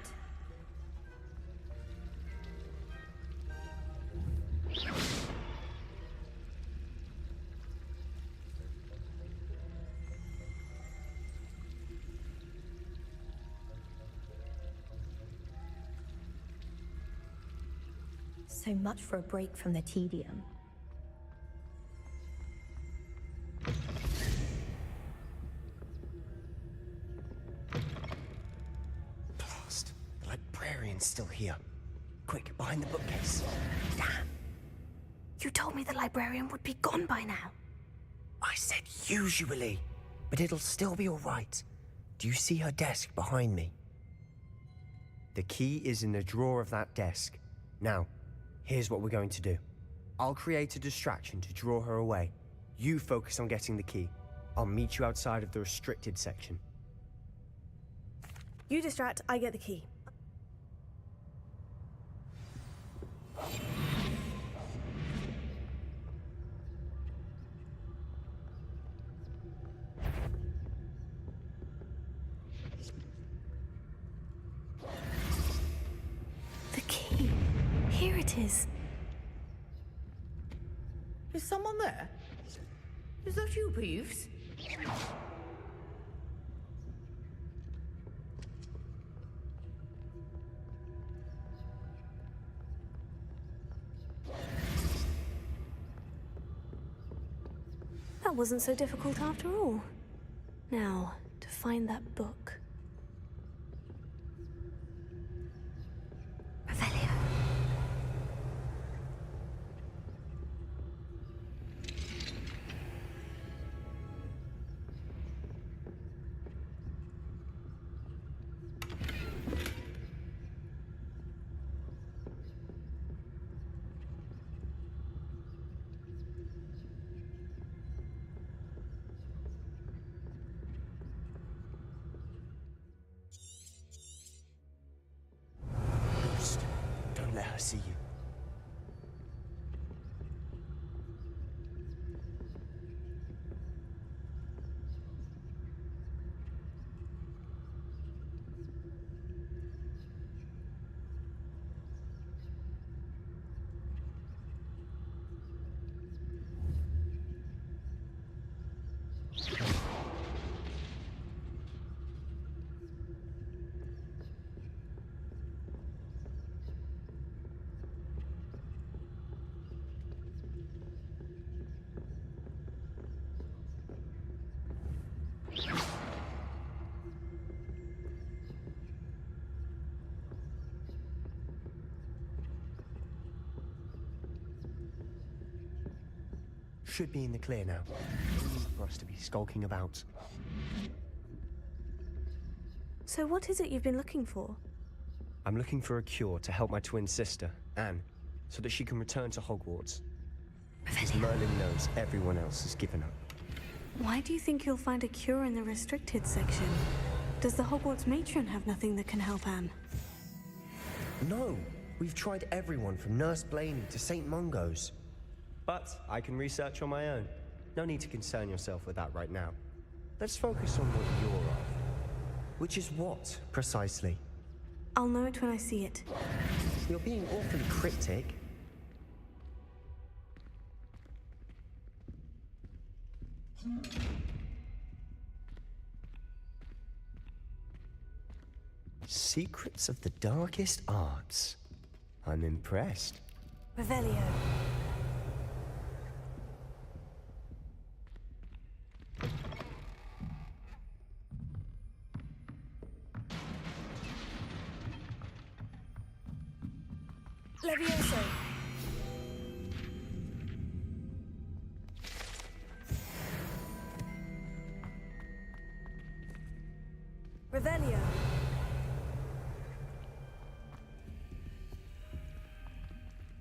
So much for a break from the tedium.
Blast. The librarian's still here. Quick, behind the bookcase.
Damn. You told me the librarian would be gone by now.
I said usually, but it'll still be all right. Do you see her desk behind me? The key is in the drawer of that desk. Now, here's what we're going to do. I'll create a distraction to draw her away. You focus on getting the key. I'll meet you outside of the restricted section.
You distract, I get the key. The key. Here it is.
Is someone there? Is that you, Peeves?
That wasn't so difficult after all. Now, to find that book.
see you. Should be in the clear now. No need for us to be skulking about.
So what is it you've been looking for?
I'm looking for a cure to help my twin sister, Anne, so that she can return to Hogwarts. Because Merlin knows everyone else has given up.
Why do you think you'll find a cure in the restricted section? Does the Hogwarts matron have nothing that can help Anne?
No, we've tried everyone from Nurse Blaney to St. Mungo's. But I can research on my own. No need to concern yourself with that right now. Let's focus on what you're of. Which is what, precisely?
I'll know it when I see it.
You're being awfully cryptic. Secrets of the darkest arts. I'm impressed.
Revelio. Levioso. Revelio.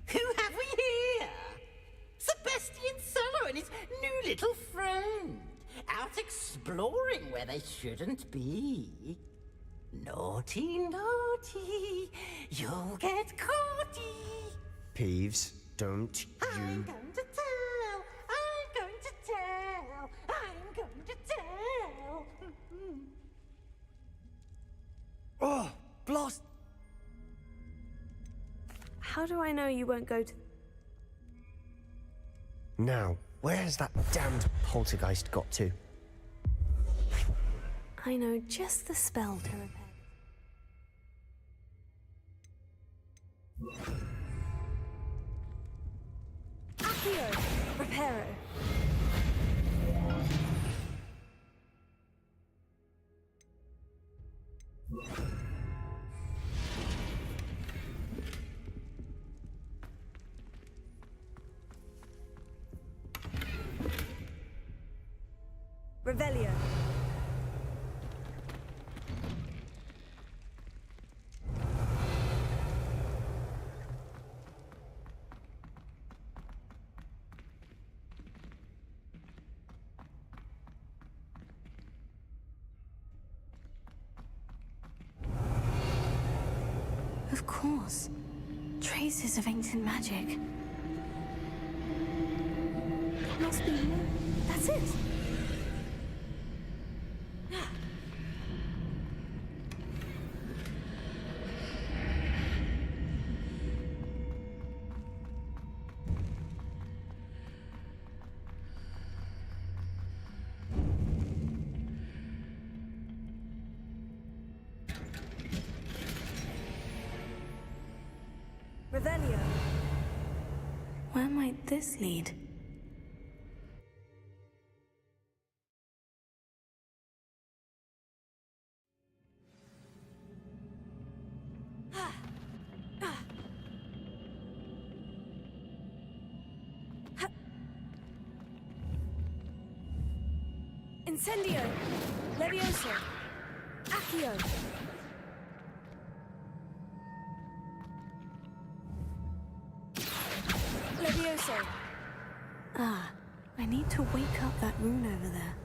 Who have we here? Sebastian Solo and his new little friend. Out exploring where they shouldn't be. Naughty, naughty, you'll get caughty.
Peeves, don't
I'm
you...
going to tell, I'm going to tell, I'm going to tell.
Oh, blast!
How do I know you won't go to...
Now, where's that damned poltergeist got to?
I know just the spell to repair. Accio! Reparo. Revelio. Of course. Traces of ancient magic. It must be more. That's it. Revelio. Where might this lead? Incendio! Levioso! Accio! Levioso! Ah, I need to wake up that rune over there.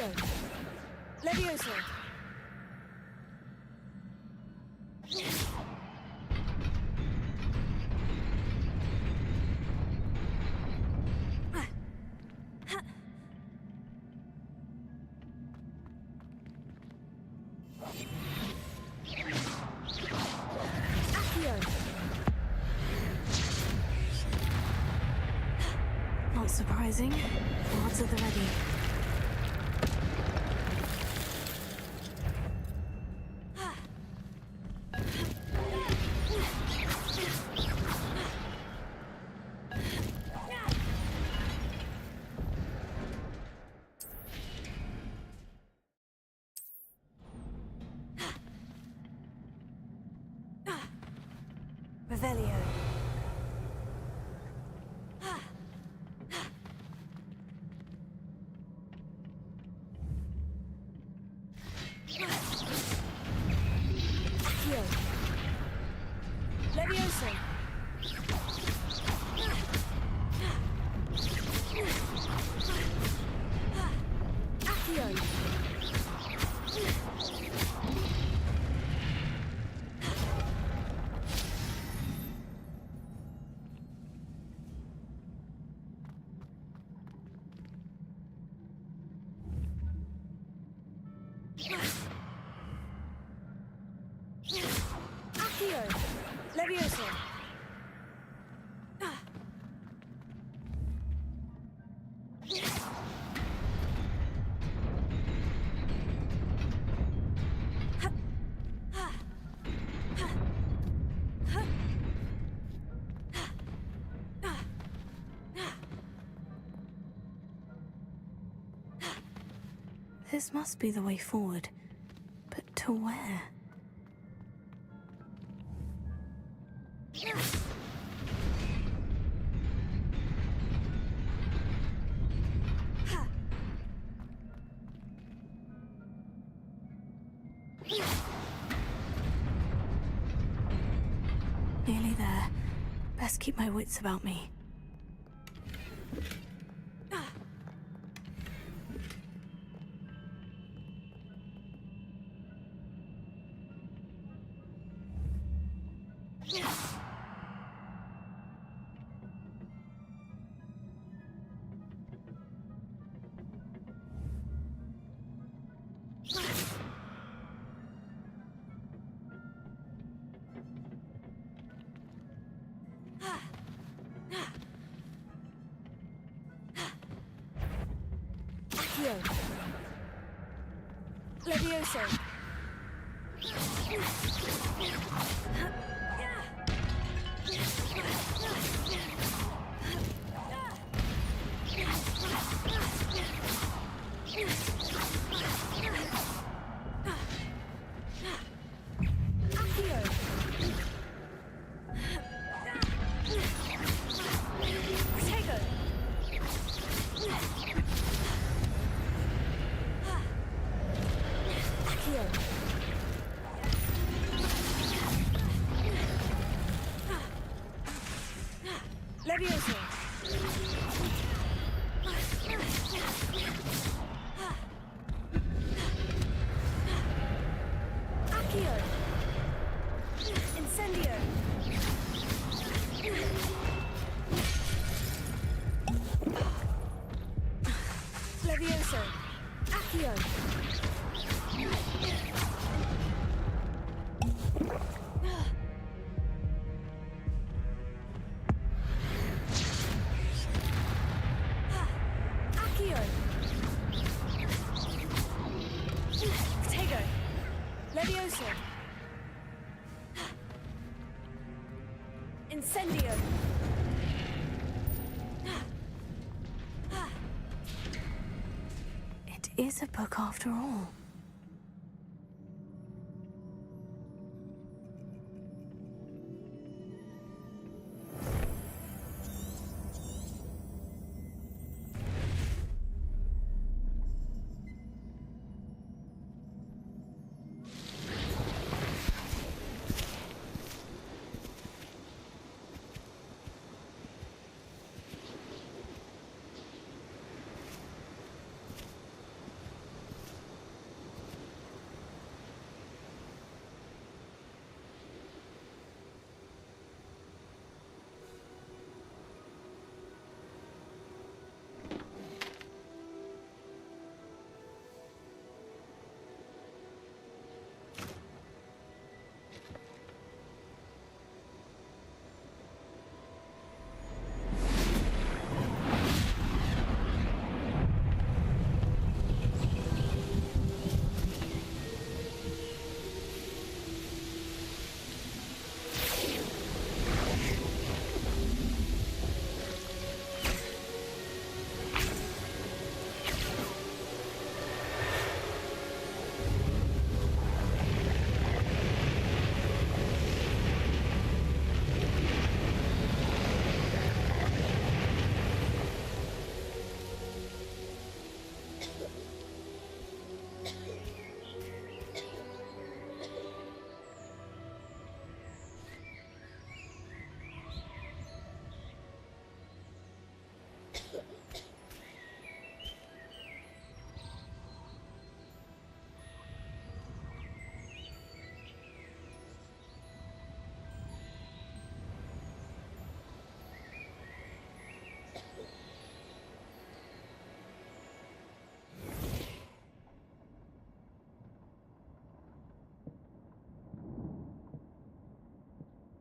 Accio. Levioso.
Not surprising. Odds at the ready.
Revelio. Accio. Levioso. Accio. Accio. Levioso.
This must be the way forward. But to where? Nearly there. Best keep my wits about me.
Accio. Levioso. Accio. Protego. Accio. Levioso. Accio. Incendio. Levioso. Accio. Accio. Protego. Levioso. Incendio.
It is a book after all.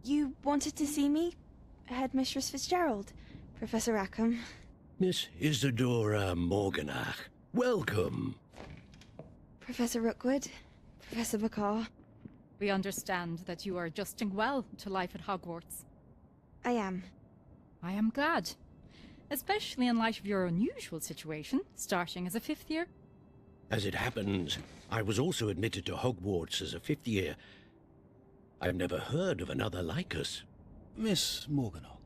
You wanted to see me? Headmistress Fitzgerald, Professor Rackham.
Miss Isadora Morganach, welcome.
Professor Rookwood, Professor Bakar.
We understand that you are adjusting well to life at Hogwarts.
I am.
I am glad. Especially in light of your unusual situation, starting as a 5th year.
As it happens, I was also admitted to Hogwarts as a 5th year. I've never heard of another like us.
Miss Morganach,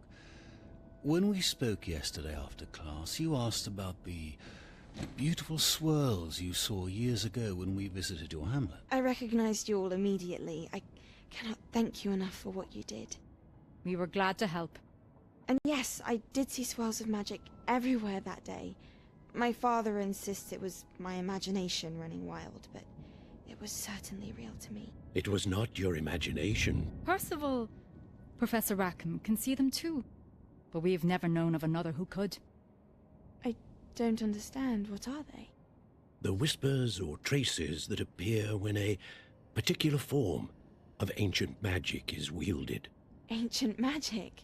when we spoke yesterday after class, you asked about the beautiful swirls you saw years ago when we visited your hamlet.
I recognized you all immediately. I cannot thank you enough for what you did.
We were glad to help.
And yes, I did see swirls of magic everywhere that day. My father insists it was my imagination running wild, but it was certainly real to me.
It was not your imagination.
Percival, Professor Rackham can see them too. But we've never known of another who could.
I don't understand. What are they?
The whispers or traces that appear when a particular form of ancient magic is wielded.
Ancient magic?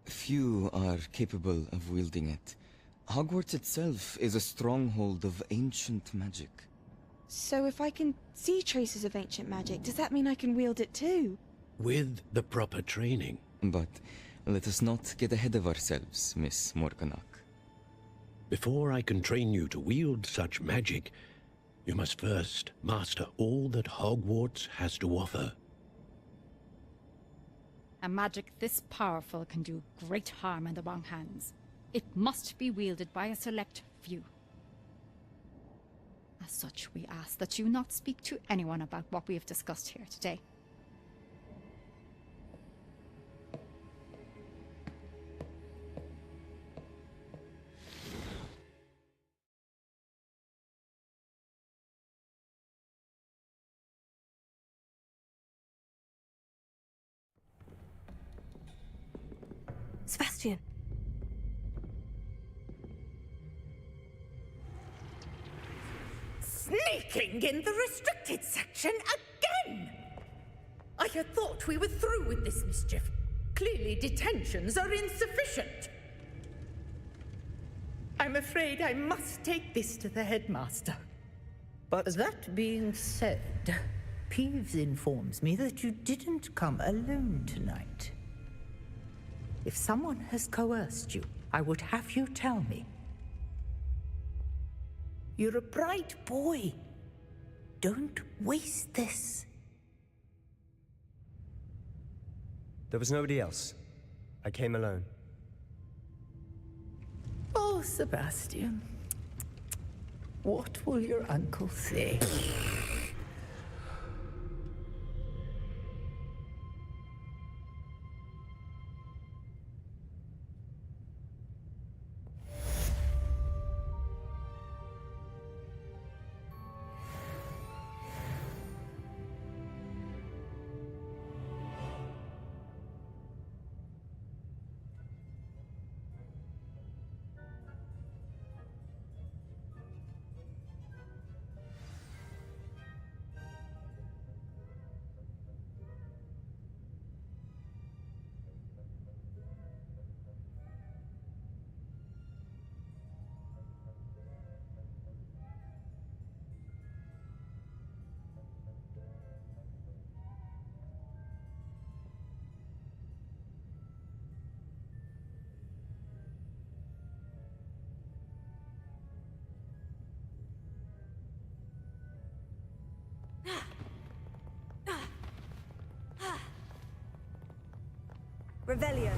Few are capable of wielding it. Hogwarts itself is a stronghold of ancient magic.
So if I can see traces of ancient magic, does that mean I can wield it too?
With the proper training.
But let us not get ahead of ourselves, Miss Morganach.
Before I can train you to wield such magic, you must first master all that Hogwarts has to offer.
A magic this powerful can do great harm in the wrong hands. It must be wielded by a select few. As such, we ask that you not speak to anyone about what we have discussed here today.
Sebastian.
Sneaking in the restricted section again! I had thought we were through with this mischief. Clearly detentions are insufficient. I'm afraid I must take this to the headmaster.
But that being said, Peeves informs me that you didn't come alone tonight. If someone has coerced you, I would have you tell me. You're a bright boy. Don't waste this.
There was nobody else. I came alone.
Oh, Sebastian. What will your uncle say?
Revelio.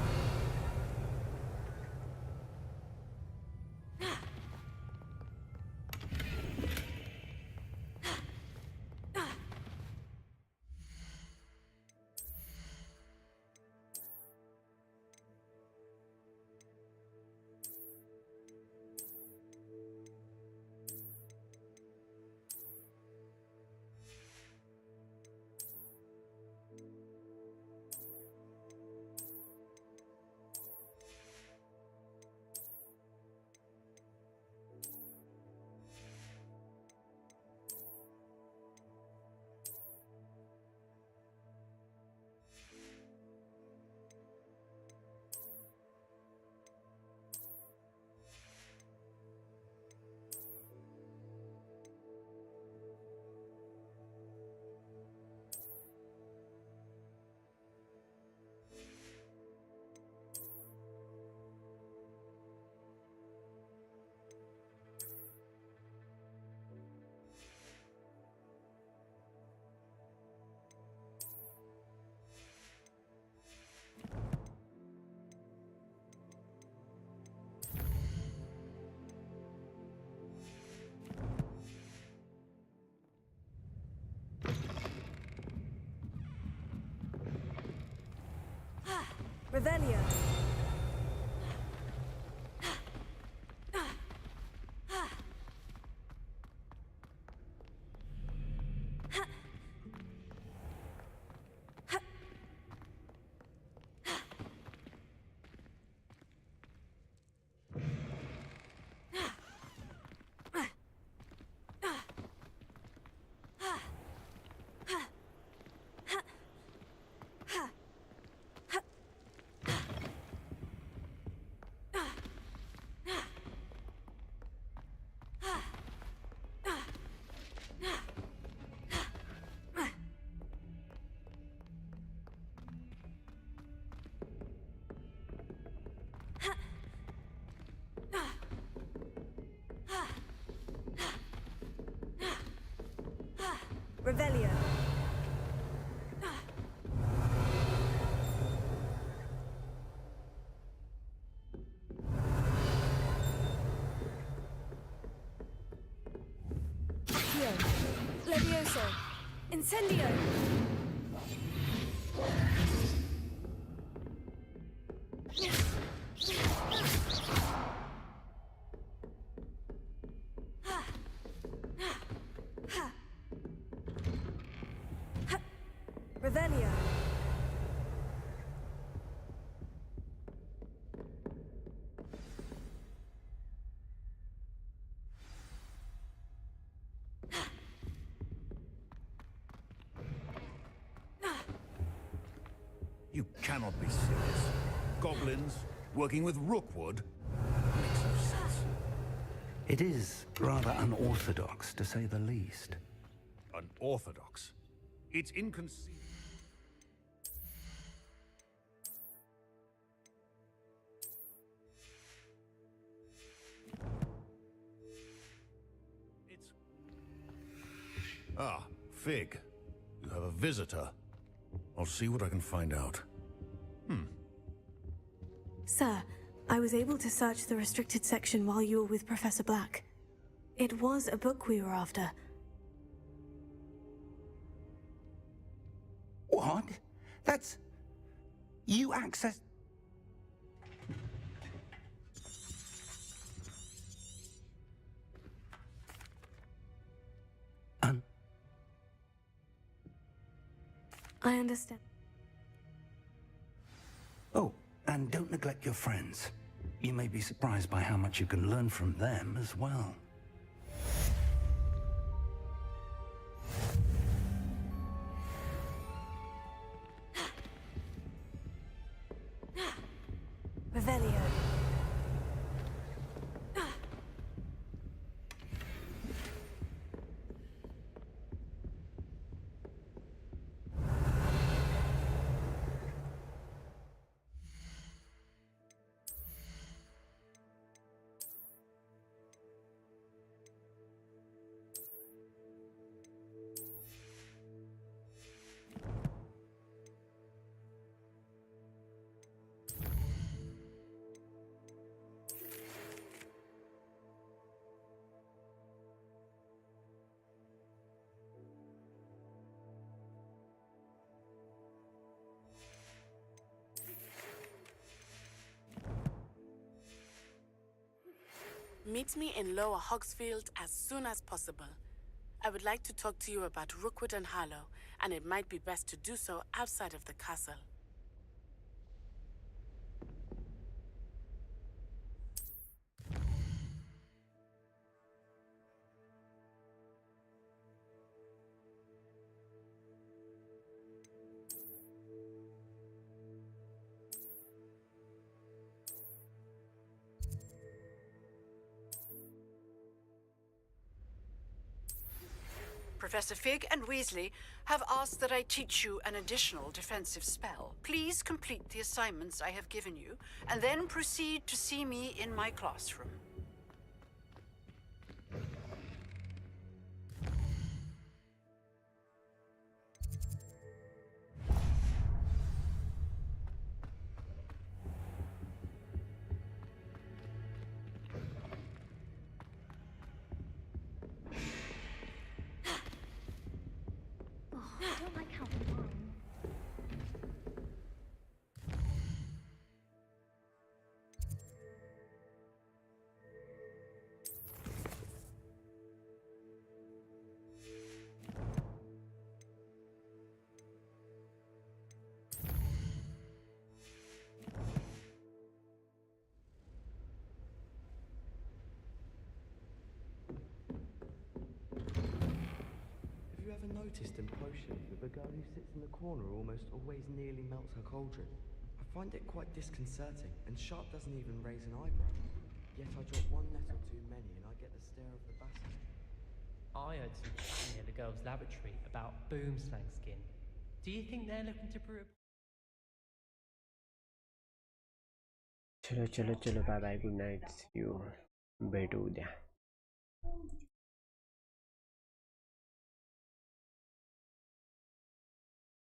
Revelio. Revelio. Accio. Levioso. Incendio. Revelio.
You cannot be serious. Goblins, working with Rookwood? Makes no sense.
It is rather unorthodox, to say the least.
Unorthodox? It's inconceivable. Ah, Fig. You have a visitor. I'll see what I can find out.
Sir, I was able to search the restricted section while you were with Professor Black. It was a book we were after.
What? That's... You access...
I understand.
Oh, and don't neglect your friends. You may be surprised by how much you can learn from them as well.
Revelio.
Meet me in Lower Hogsfield as soon as possible. I would like to talk to you about Rookwood and Harlow, and it might be best to do so outside of the castle.
Professor Fig and Weasley have asked that I teach you an additional defensive spell. Please complete the assignments I have given you, and then proceed to see me in my classroom.
Oh, I don't like how fine.
noticed in potions that the girl who sits in the corner almost always nearly melts her cauldron. I find it quite disconcerting, and Sharp doesn't even raise an eyebrow. Yet I drop one nettle too many and I get the stare of the basilisk.
I heard some chatting at the girls' laboratory about boomslang skin. Do you think they're looking to brew
चलो चलो चलो bye bye good night see you भेटू उद्या